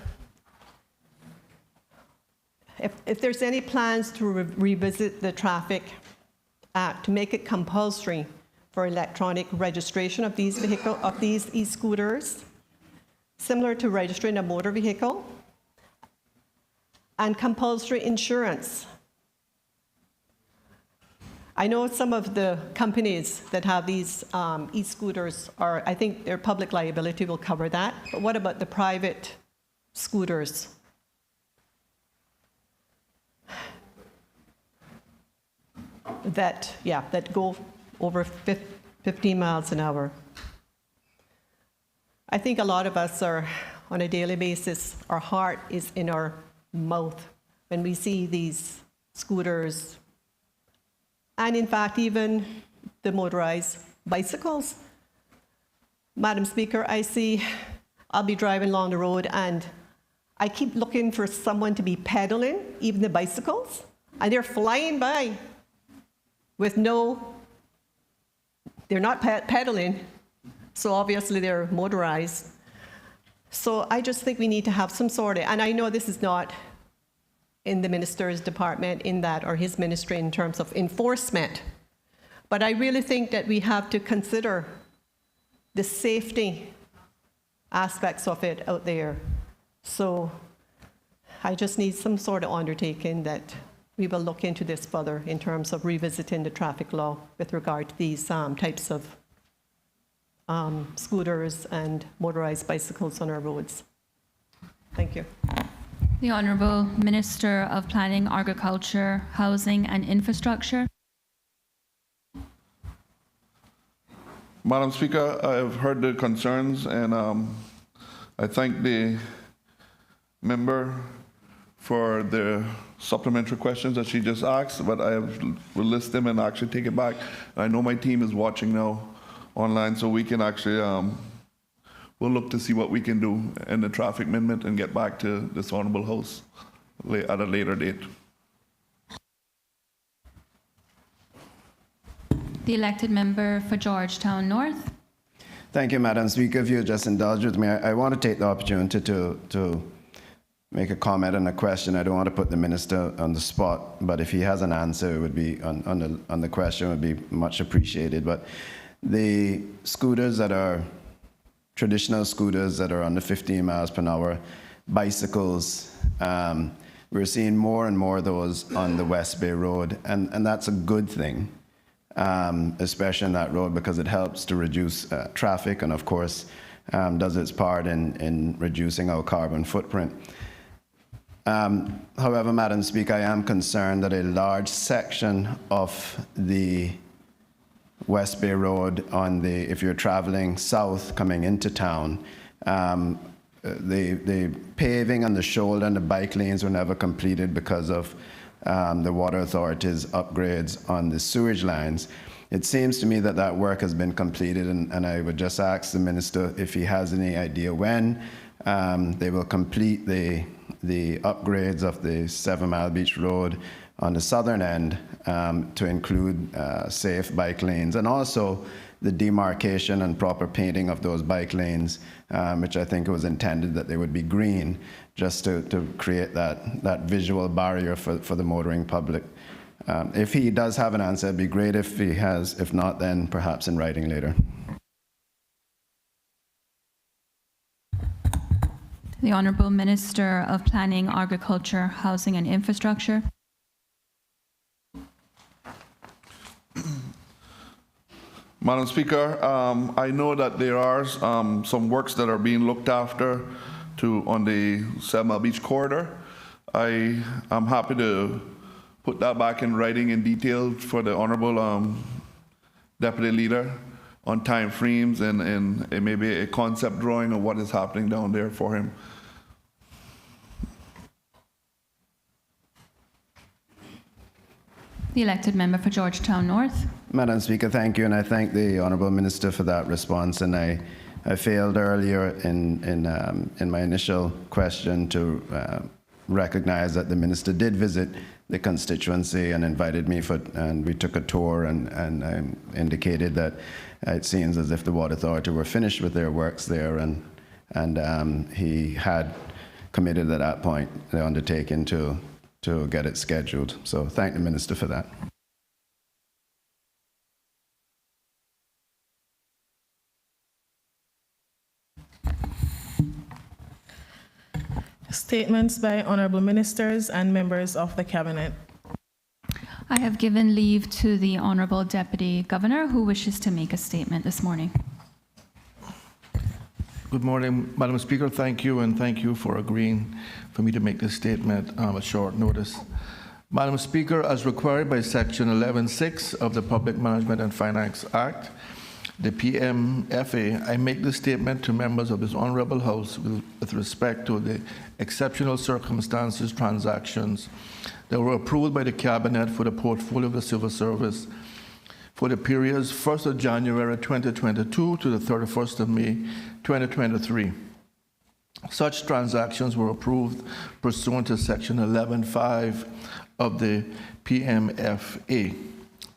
if there's any plans to revisit the Traffic Act to make it compulsory for electronic registration of these e-scooters, similar to registering a motor vehicle, and compulsory insurance. I know some of the companies that have these e-scooters I think their public liability will cover that, but what about the private scooters? That go over 15 miles an hour. I think a lot of us are, on a daily basis, our heart is in our mouth when we see these scooters, and in fact, even the motorized bicycles. Madam Speaker, I'll be driving along the road and I keep looking for someone to be pedaling, even the bicycles, and they're flying by with they're not pedaling, so obviously they're motorized. So I just think we need to have some sort of, and I know this is not in the minister's department in that, or his ministry in terms of enforcement, but I really think that we have to consider the safety aspects of it out there. So I just need some sort of undertaking that we will look into this further in terms of revisiting the traffic law with regard to these types of scooters and motorized bicycles on our roads. Thank you. The Honorable Minister of Planning, Agriculture, Housing and Infrastructure. Madam Speaker, I have heard the concerns, and I thank the member for the supplementary questions that she just asked, but I will list them and actually take it back. I know my team is watching now online, so we can actually, we'll look to see what we can do in the traffic amendment and get back to this honorable House at a later date. The elected member for Georgetown North. Thank you, Madam Speaker. If you'll just indulge with me, I want to take the opportunity to make a comment and a question. I don't want to put the minister on the spot, but if he has an answer, it would be on the question would be much appreciated. But the scooters that are traditional scooters that are under 15 miles per hour, bicycles, we're seeing more and more of those on the West Bay Road, and that's a good thing, especially on that road, because it helps to reduce traffic and, of course, does its part in reducing our carbon footprint. However, Madam Speaker, I am concerned that a large section of the West Bay Road if you're traveling south coming into town, the paving on the shoulder and the bike lanes were never completed because of the Water Authority's upgrades on the sewage lines. It seems to me that that work has been completed, and I would just ask the minister if he has any idea when they will complete the upgrades of the 7 Mile Beach Road on the southern end to include safe bike lanes, and also the demarcation and proper painting of those bike lanes, which I think it was intended that they would be green, just to create that visual barrier for the motoring public. If he does have an answer, it'd be great if he has. If not, then perhaps in writing later. The Honorable Minister of Planning, Agriculture, Housing and Infrastructure. Madam Speaker, I know that there are some works that are being looked after on the 7 Mile Beach corridor. I am happy to put that back in writing in detail for the Honorable Deputy Leader on time frames and maybe a concept drawing of what is happening down there for him. The elected member for Georgetown North. Madam Speaker, thank you, and I thank the Honourable Minister for that response. And I failed earlier in my initial question to recognize that the Minister did visit the constituency and invited me and we took a tour and indicated that it seems as if the Water Authority were finished with their works there, and he had committed at that point the undertaking to get it scheduled. So thank the Minister for that. Statements by honorable ministers and members of the Cabinet. I have given leave to the Honorable Deputy Governor who wishes to make a statement this morning. Good morning, Madam Speaker. Thank you, and thank you for agreeing for me to make this statement at short notice. Madam Speaker, as required by Section 11(6) of the Public Management and Finance Act, the PMFA, I make this statement to members of this Honorable House with respect to the exceptional circumstances transactions that were approved by the Cabinet for the portfolio of the Civil Service for the periods 1st of January 2022 to the 31st of May 2023. Such transactions were approved pursuant to Section 11(5) of the PMFA.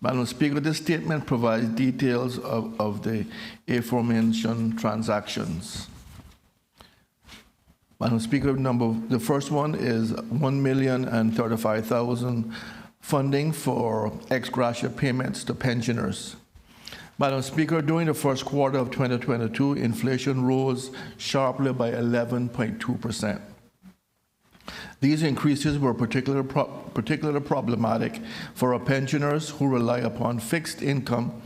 Madam Speaker, this statement provides details of the aforementioned transactions. Madam Speaker, the first one is $1,035,000 funding for ex gratia payments to pensioners. Madam Speaker, during the first quarter of 2022, inflation rose sharply by 11.2%. These increases were particularly problematic for our pensioners who rely upon fixed income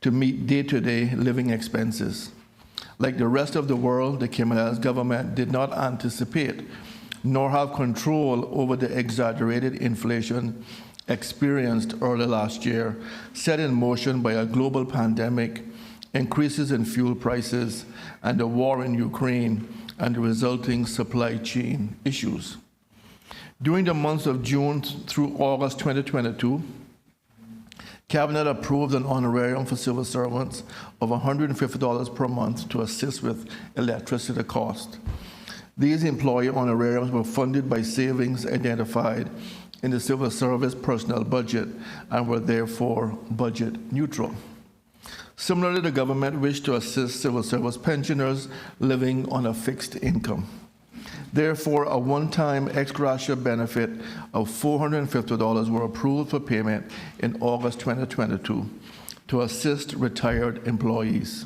to meet day-to-day living expenses. Like the rest of the world, the Cayman Islands government did not anticipate nor have control over the exaggerated inflation experienced early last year, set in motion by a global pandemic, increases in fuel prices, and the war in Ukraine and the resulting supply chain issues. During the months of June through August 2022, Cabinet approved an honorarium for civil servants of $150 per month to assist with electricity cost. These employee honorariums were funded by savings identified in the civil service personnel budget and were therefore budget neutral. Similarly, the government wished to assist civil service pensioners living on a fixed income. Therefore, a one-time ex gratia benefit of $450 were approved for payment in August 2022 to assist retired employees.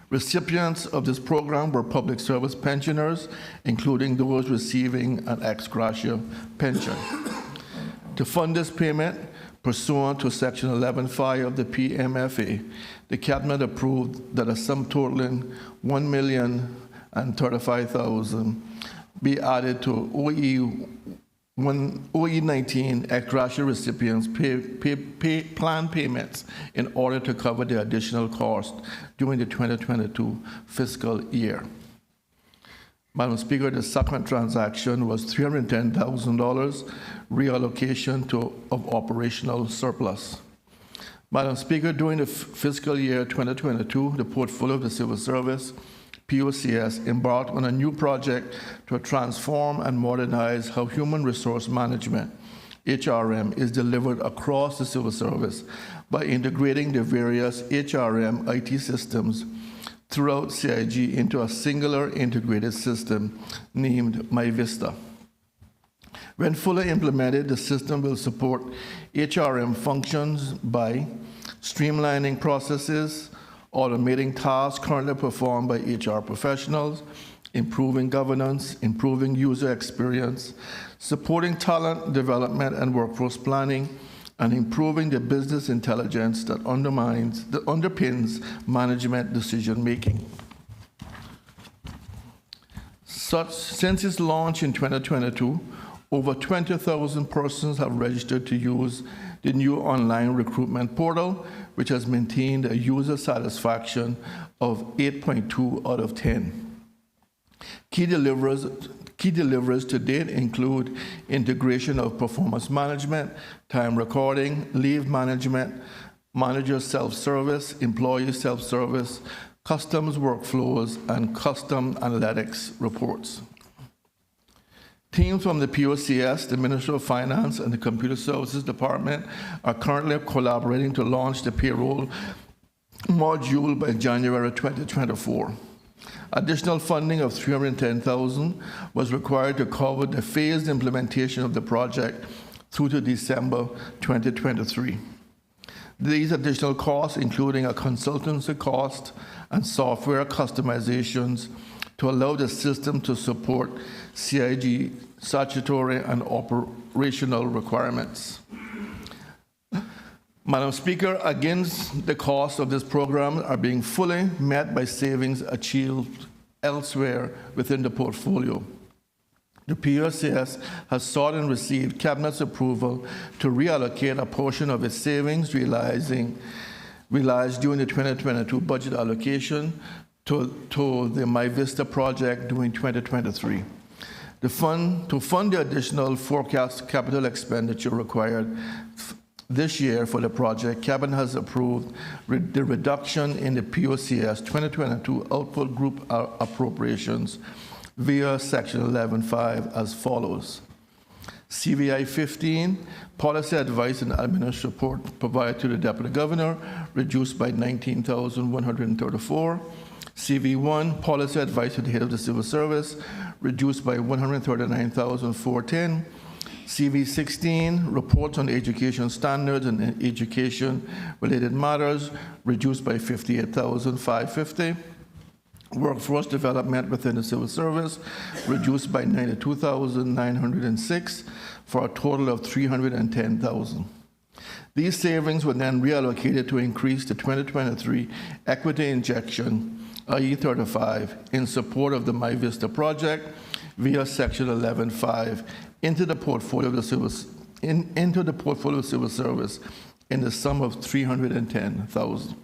Recipients of this program were public service pensioners, including those receiving an ex gratia pension. To fund this payment, pursuant to Section 11.5 of the PMFA, the Cabinet approved that a sum totaling $1,035,000 be added to OE19 ex gratia recipients' plan payments in order to cover the additional cost during the 2022 fiscal year. Madam Speaker, the second transaction was $310,000 reallocation of operational surplus. Madam Speaker, during the fiscal year 2022, the portfolio of the Civil Service POCS embarked on a new project to transform and modernize how human resource management, HRM, is delivered across the civil service by integrating the various HRM IT systems throughout CIG into a singular integrated system named MyVista. When fully implemented, the system will support HRM functions by streamlining processes, automating tasks currently performed by HR professionals, improving governance, improving user experience, supporting talent development and workforce planning, and improving the business intelligence that underpins management decision-making. Since its launch in 2022, over 20,000 persons have registered to use the new online recruitment portal, which has maintained a user satisfaction of 8.2 out of 10. Key deliverables to date include integration of performance management, time recording, leave management, manager self-service, employee self-service, customs workflows, and custom analytics reports. Teams from the POCS, the Ministry of Finance, and the Computer Services Department are currently collaborating to launch the payroll module by January 2024. Additional funding of $310,000 was required to cover the phased implementation of the project through to December 2023. These additional costs, including a consultancy cost and software customizations to allow the system to support CIG statutory and operational requirements. Madam Speaker, against the cost of this program are being fully met by savings achieved elsewhere within the portfolio. The POCS has sought and received Cabinet's approval to reallocate a portion of its savings realized during the 2022 budget allocation to the MyVista project during 2023. To fund the additional forecast capital expenditure required this year for the project, Cabinet has approved the reduction in the POCS 2022 output group appropriations via Section 11.5 as follows. CVI 15, policy advice and administrative report provided to the Deputy Governor, reduced by $19,134. CV1, policy advice to the head of the civil service, reduced by $139,410. CV 16, reports on education standards and education-related matters, reduced by $58,550. Workforce development within the civil service, reduced by $92,906 for a total of $310,000. These savings were then reallocated to increase the 2023 equity injection, IE 35, in support of the My Vista project via Section 11.5 into the portfolio of the civil service in the sum of $310,000.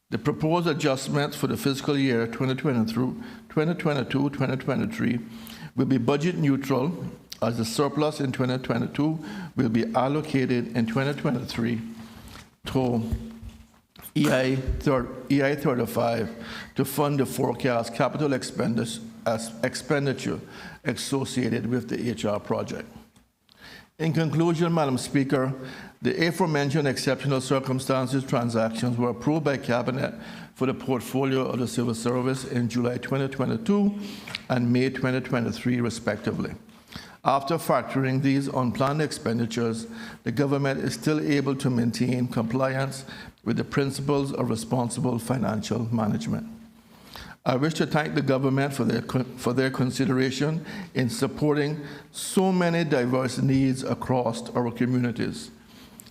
The proposed adjustments for the fiscal year 2022-2023 will be budget neutral, as the surplus in 2022 will be allocated in 2023 to EI 35 to fund the forecast capital expenditure associated with the HR project. In conclusion, Madam Speaker, the aforementioned exceptional circumstances transactions were approved by Cabinet for the portfolio of the Civil Service in July 2022 and May 2023, respectively. After factoring these unplanned expenditures, the government is still able to maintain compliance with the principles of responsible financial management. I wish to thank the government for their consideration in supporting so many diverse needs across our communities.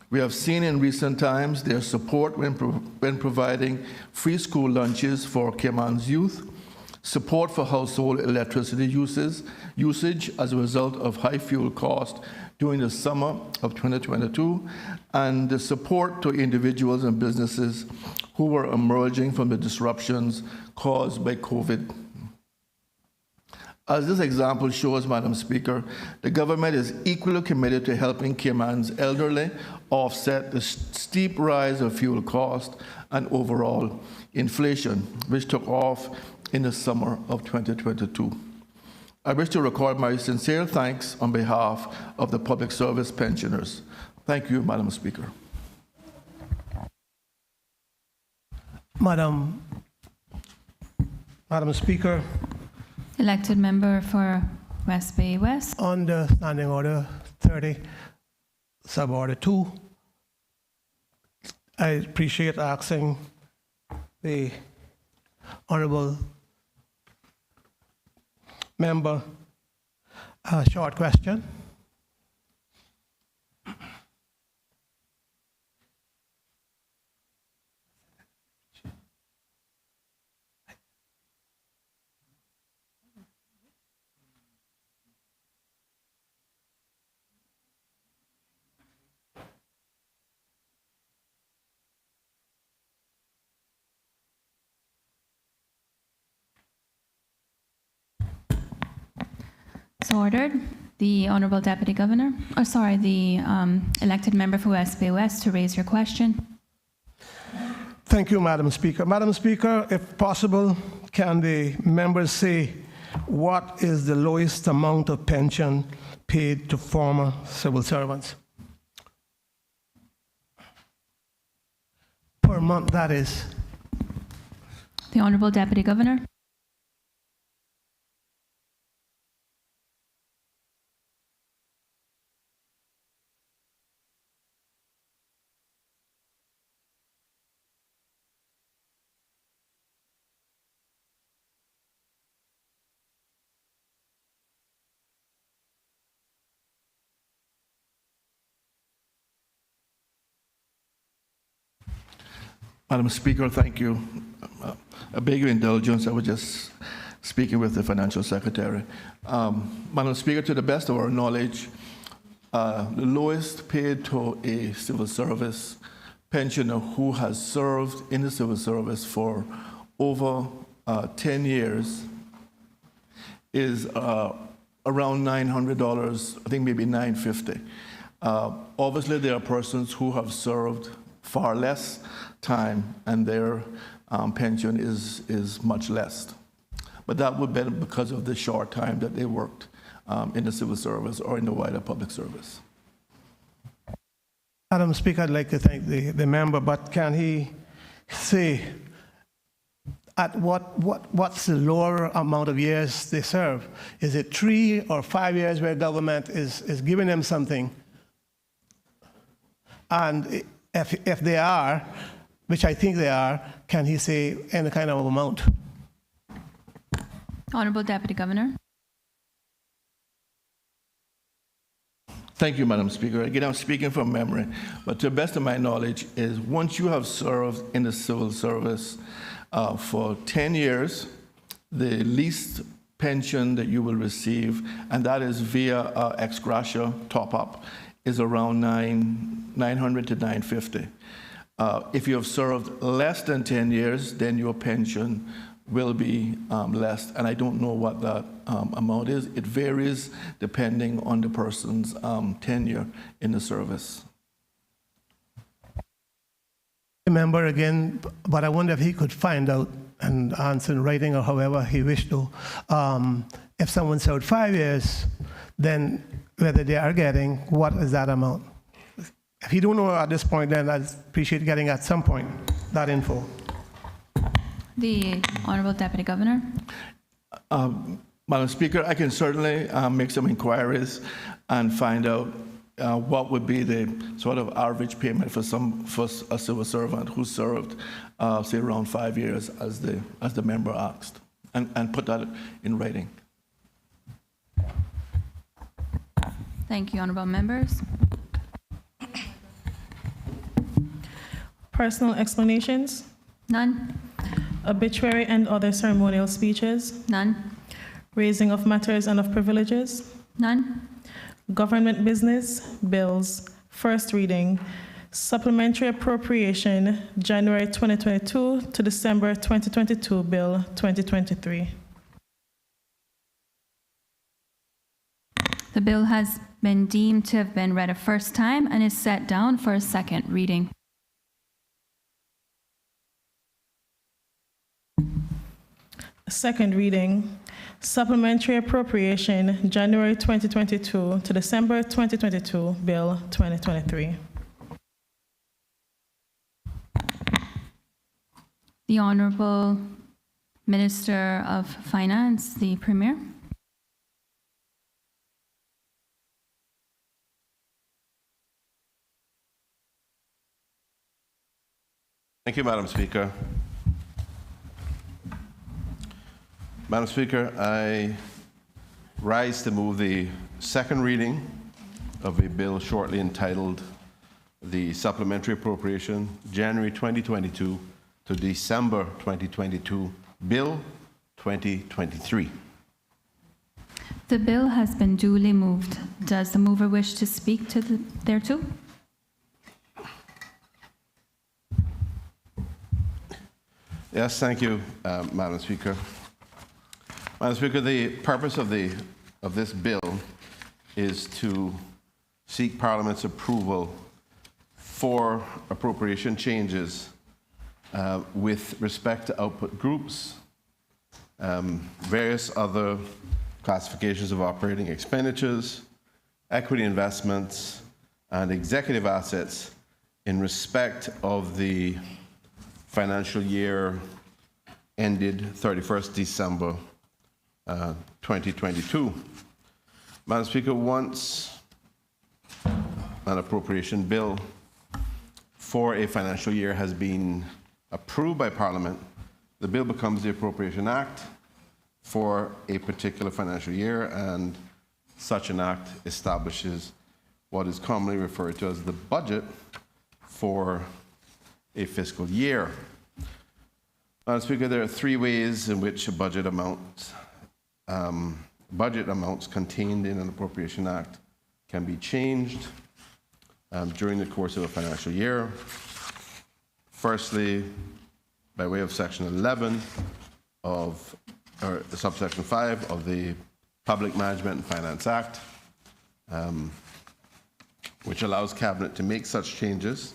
We have seen in recent times their support when providing free school lunches for Cayman's youth, support for household electricity usage as a result of high fuel costs during the summer of 2022, and the support to individuals and businesses who were emerging from the disruptions caused by COVID. As this example shows, Madam Speaker, the government is equally committed to helping Cayman's elderly offset the steep rise of fuel costs and overall inflation, which took off in the summer of 2022. I wish to record my sincere thanks on behalf of the public service pensioners. Thank you, Madam Speaker. Madam Speaker, Elected member for West Bay West. under Standing Order 30, Suborder 2, I appreciate asking the Honorable Member a short question. So ordered. The Honorable Deputy Governor, the elected member for West Bay West to raise your question. Thank you, Madam Speaker. Madam Speaker, if possible, can the members say what is the lowest amount of pension paid to former civil servants? Per month, that is. The Honorable Deputy Governor. Madam Speaker, thank you. I beg your indulgence. I was just speaking with the Financial Secretary. Madam Speaker, to the best of our knowledge, the lowest paid to a civil service pensioner who has served in the civil service for over 10 years is around $900, I think maybe $950. Obviously, there are persons who have served far less time, and their pension is much less. But that would be because of the short time that they worked in the civil service or in the wider public service. Madam Speaker, I'd like to thank the member, but can he say at what's the lower amount of years they serve. Is it 3 or 5 years where government is giving them something? And if they are, which I think they are, can he say any kind of amount? Honorable Deputy Governor. Thank you, Madam Speaker. Again, I'm speaking from memory, but to the best of my knowledge is once you have served in the civil service for 10 years, the least pension that you will receive, and that is via ex gratia top-up, is around $900 to $950. If you have served less than 10 years, then your pension will be less, and I don't know what that amount is. It varies depending on the person's tenure in the service. Member again, but I wonder if he could find out and answer in writing or however he wished to. If someone served 5 years, then whether they are getting, what is that amount? If you don't know at this point, then I'd appreciate getting at some point that info. The Honorable Deputy Governor. Madam Speaker, I can certainly make some inquiries and find out what would be the sort of average payment for a civil servant who served, say, around 5 years, as the member asked, and put that in writing. Thank you, honorable members. Personal explanations? None. Obituary and other ceremonial speeches? None. Raising of matters and of privileges? None. Government business, bills, first reading, supplementary appropriation, January 2022 to December 2022, Bill 2023. The bill has been deemed to have been read a first time and is set down for a second reading. Second reading, supplementary appropriation, January 2022 to December 2022, Bill 2023. The Honorable Minister of Finance, the Premier. Thank you, Madam Speaker. Madam Speaker, I rise to move the second reading of a bill shortly entitled the Supplementary Appropriation, January 2022 to December 2022, Bill 2023. The bill has been duly moved. Does the mover wish to speak to thereto? Yes, thank you, Madam Speaker. Madam Speaker, the purpose of this bill is to seek Parliament's approval for appropriation changes with respect to output groups, various other classifications of operating expenditures, equity investments, and executive assets in respect of the financial year ended 31st December 2022. Madam Speaker, once an appropriation bill for a financial year has been approved by Parliament, the bill becomes the Appropriation Act for a particular financial year, and such an act establishes what is commonly referred to as the budget for a fiscal year. Madam Speaker, there are three ways in which a budget amounts contained in an Appropriation Act can be changed during the course of a financial year. Firstly, by way of Section 11 of, or subsection 5 of the Public Management and Finance Act, which allows Cabinet to make such changes.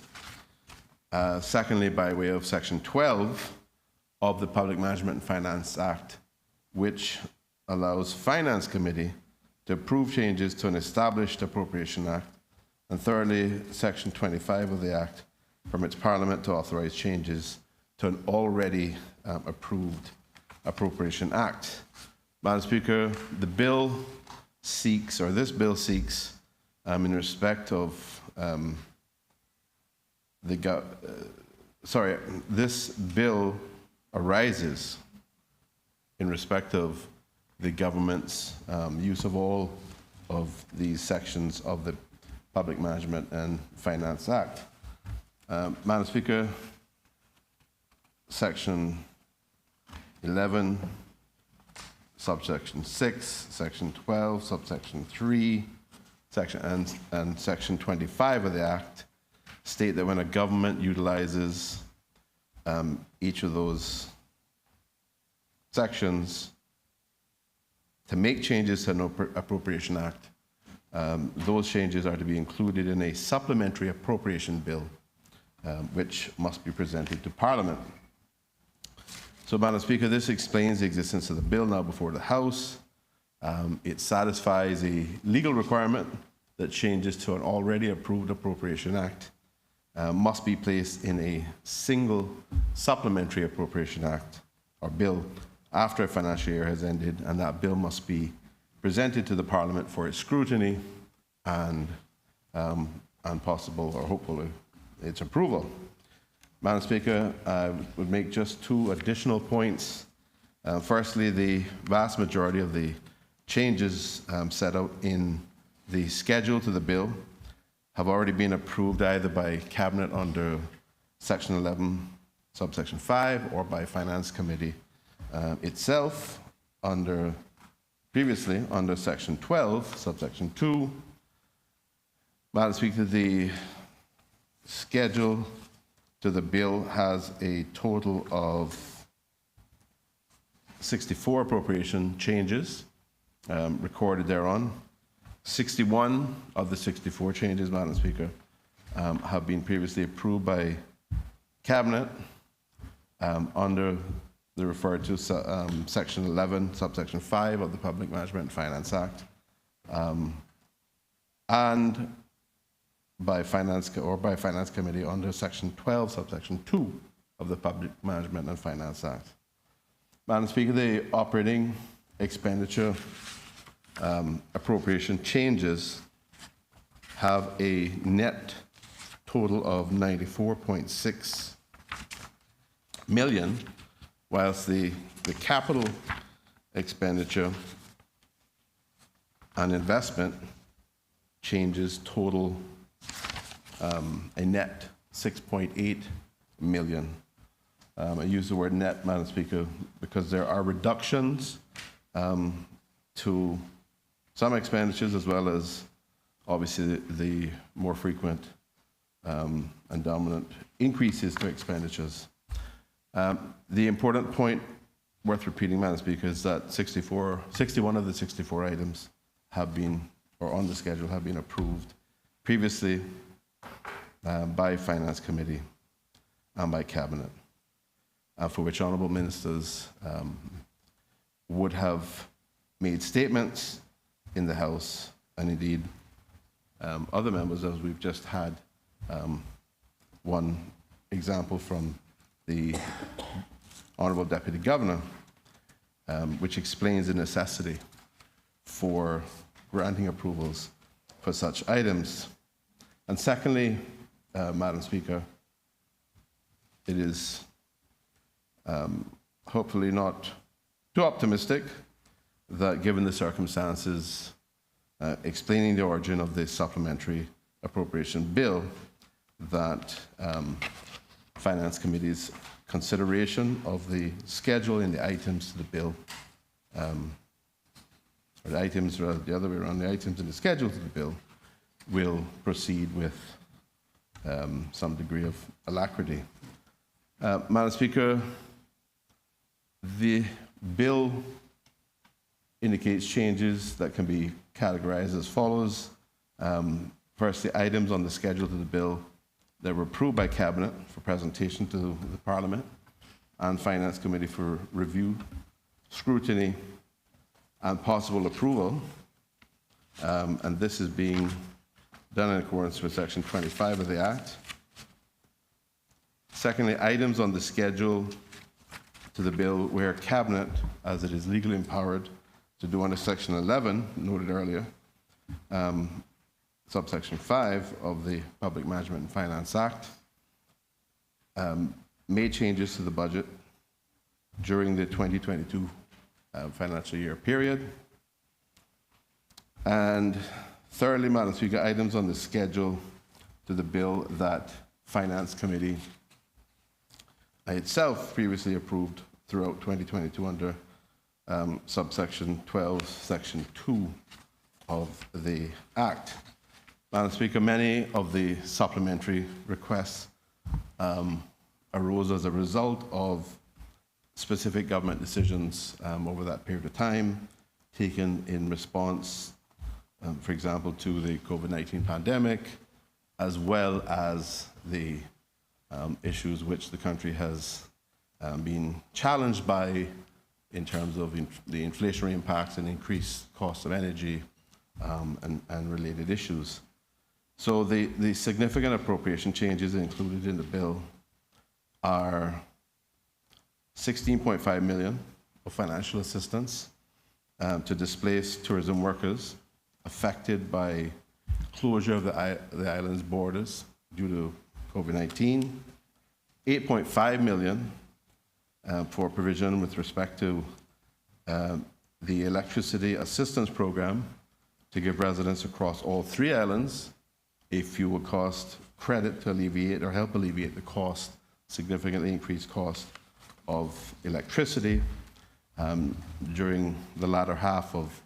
Secondly, by way of Section 12 of the Public Management and Finance Act, which allows Finance Committee to approve changes to an established Appropriation Act. And thirdly, Section 25 of the Act permits Parliament to authorize changes to an already approved Appropriation Act. Madam Speaker, this bill seeks, in respect of this bill arises in respect of the government's use of all of these sections of the Public Management and Finance Act. Madam Speaker, Section 11, subsection 6, Section 12, subsection 3, and Section 25 of the Act state that when a government utilizes each of those sections to make changes to an Appropriation Act, those changes are to be included in a supplementary appropriation bill, which must be presented to Parliament. So, Madam Speaker, this explains the existence of the bill now before the House. It satisfies a legal requirement that changes to an already approved Appropriation Act must be placed in a single supplementary Appropriation Act or bill after a financial year has ended, and that bill must be presented to the Parliament for its scrutiny and possible or hopefully its approval. Madam Speaker, I would make just two additional points. Firstly, the vast majority of the changes set out in the schedule to the bill have already been approved either by Cabinet under Section 11, subsection 5, or by Finance Committee itself previously under Section 12, subsection 2. Madam Speaker, the schedule to the bill has a total of 64 appropriation changes recorded thereon. 61 of the 64 changes, Madam Speaker, have been previously approved by Cabinet under the referred to Section 11, subsection 5 of the Public Management and Finance Act, and by Finance Committee under Section 12, subsection 2 of the Public Management and Finance Act. Madam Speaker, the operating expenditure appropriation changes have a net total of 94.6 million, whilst the capital expenditure and investment changes total a net 6.8 million. I use the word net, Madam Speaker, because there are reductions to some expenditures as well as obviously the more frequent and dominant increases to expenditures. The important point worth repeating, Madam Speaker, is that 61 of the 64 items have been, or on the schedule, have been approved previously by Finance Committee and by Cabinet, for which honourable ministers would have made statements in the House, and indeed other members, as we've just had one example from the Honourable Deputy Governor, which explains the necessity for granting approvals for such items. And secondly, Madam Speaker, it is hopefully not too optimistic that given the circumstances explaining the origin of the supplementary appropriation bill, that Finance Committee's consideration of the schedule in the items to the bill, or the items, rather the other way around, the items in the schedule to the bill will proceed with some degree of alacrity. Madam Speaker, the bill indicates changes that can be categorized as follows. First, the items on the schedule to the bill that were approved by Cabinet for presentation to the Parliament and Finance Committee for review, scrutiny, and possible approval. And this is being done in accordance with Section 25 of the Act. Secondly, items on the schedule to the bill where Cabinet, as it is legally empowered to do under Section 11, noted earlier, subsection 5 of the Public Management and Finance Act, made changes to the budget during the 2022 financial year period. And thirdly, Madam Speaker, items on the schedule to the bill that Finance Committee itself previously approved throughout 2022 under subsection 12, section 2 of the Act. Madam Speaker, many of the supplementary requests arose as a result of specific government decisions over that period of time taken in response, for example, to the COVID-19 pandemic, as well as the issues which the country has been challenged by in terms of the inflationary impacts and increased cost of energy and related issues. So the significant appropriation changes included in the bill are 16.5 million of financial assistance to displaced tourism workers affected by closure of the island's borders due to COVID-19, 8.5 million for provision with respect to the electricity assistance program to give residents across all 3 islands a fuel cost credit to alleviate or help alleviate the cost, significantly increased cost of electricity during the latter half of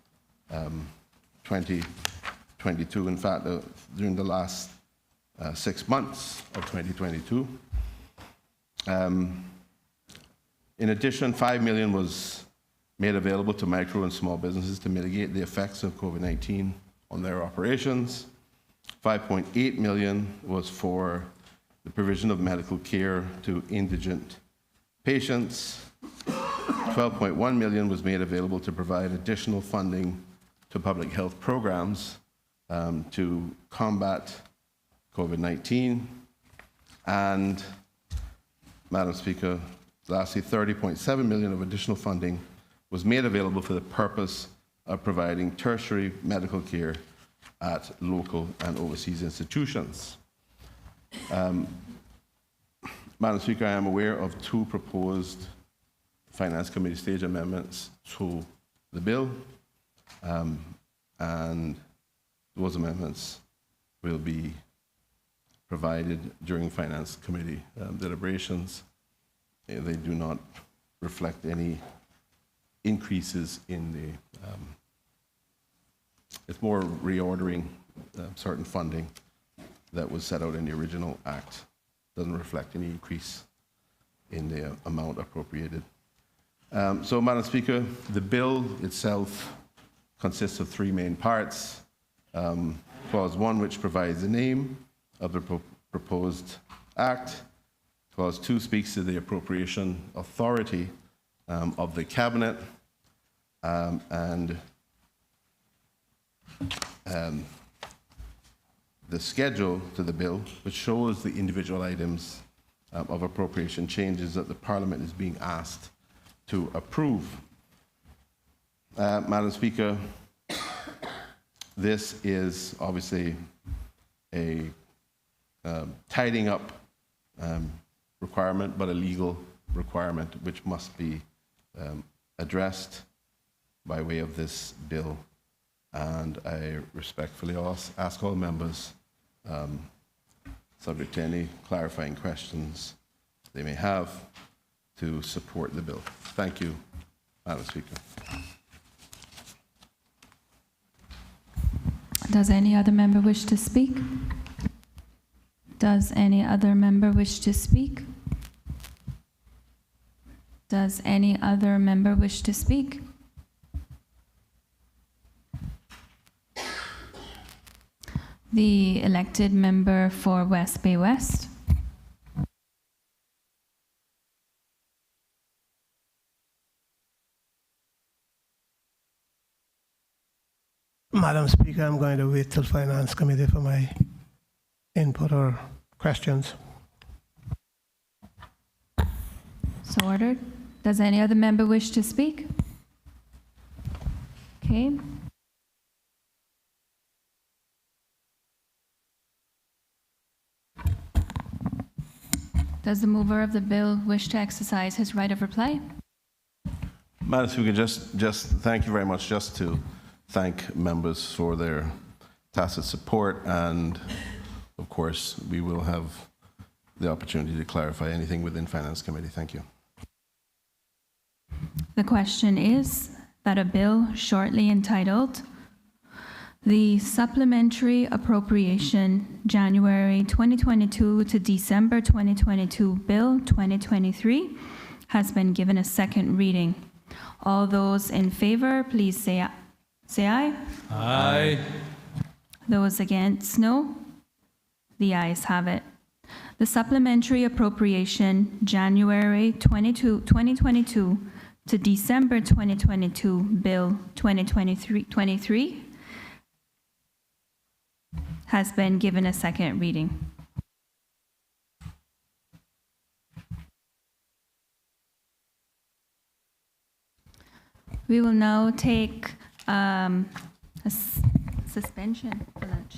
2022. In fact, during the last 6 months of 2022. In addition, 5 million was made available to micro and small businesses to mitigate the effects of COVID-19 on their operations. 5.8 million was for the provision of medical care to indigent patients. 12.1 million was made available to provide additional funding to public health programs to combat COVID-19. And, Madam Speaker, lastly, 30.7 million of additional funding was made available for the purpose of providing tertiary medical care at local and overseas institutions. Madam Speaker, I am aware of 2 proposed Finance Committee stage amendments to the bill, and those amendments will be provided during Finance Committee deliberations. They do not reflect any increases in the, it's more reordering certain funding that was set out in the original act. Doesn't reflect any increase in the amount appropriated. So, Madam Speaker, the bill itself consists of 3 main parts. Clause 1, which provides the name of the proposed act. Clause 2 speaks to the appropriation authority of the Cabinet, and the schedule to the bill, which shows the individual items of appropriation changes that the Parliament is being asked to approve. Madam Speaker, this is obviously a tidying up requirement, but a legal requirement which must be addressed by way of this bill. And I respectfully ask all members, subject to any clarifying questions they may have, to support the bill. Thank you, Madam Speaker. Does any other member wish to speak? Does any other member wish to speak? Does any other member wish to speak? The elected member for West Bay West. Madam Speaker, I'm going to wait till Finance Committee for my input or questions. So ordered. Does any other member wish to speak? Okay. Does the mover of the bill wish to exercise his right of reply? Madam Speaker, just thank you very much. Just to thank members for their tacit support, and of course, we will have the opportunity to clarify anything within Finance Committee. Thank you. The question is that a bill shortly entitled the Supplementary Appropriation January 2022 to December 2022 Bill 2023 has been given a second reading. All those in favor, please say aye. Aye. Those against, no. The ayes have it. The Supplementary Appropriation January 2022 to December 2022 Bill 2023 has been given a second reading. We will now take suspension for lunch.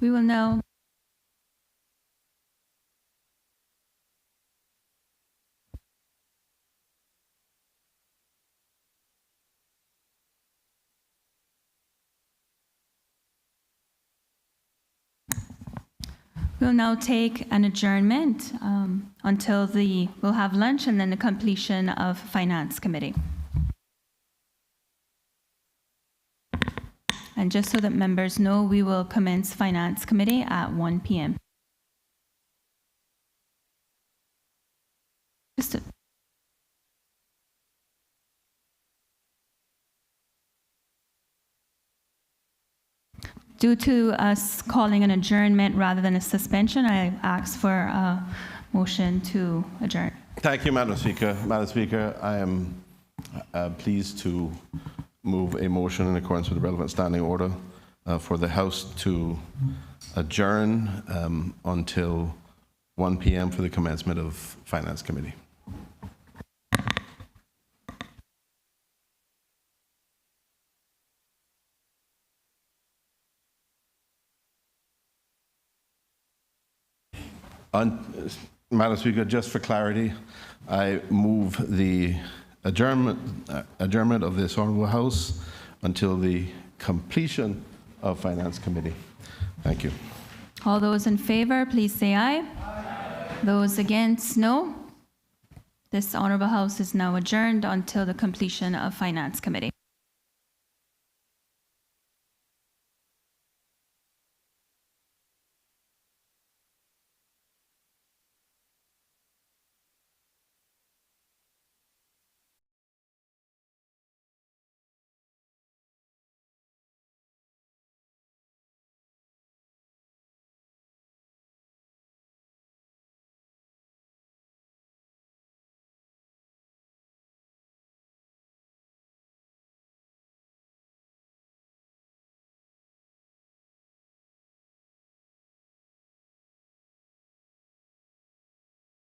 We will now take an adjournment until we'll have lunch and then the completion of Finance Committee. And just so that members know, we will commence Finance Committee at 1 p.m. Due to us calling an adjournment rather than a suspension, I ask for a motion to adjourn. Thank you, Madam Speaker. Madam Speaker, I am pleased to move a motion in accordance with the relevant standing order for the House to adjourn until 1 p.m. for the commencement of Finance Committee. Madam Speaker, just for clarity, I move the adjournment of this Honourable House until the completion of Finance Committee. Thank you. All those in favor, please say aye. Aye. Those against, no. This Honourable House is now adjourned until the completion of Finance Committee.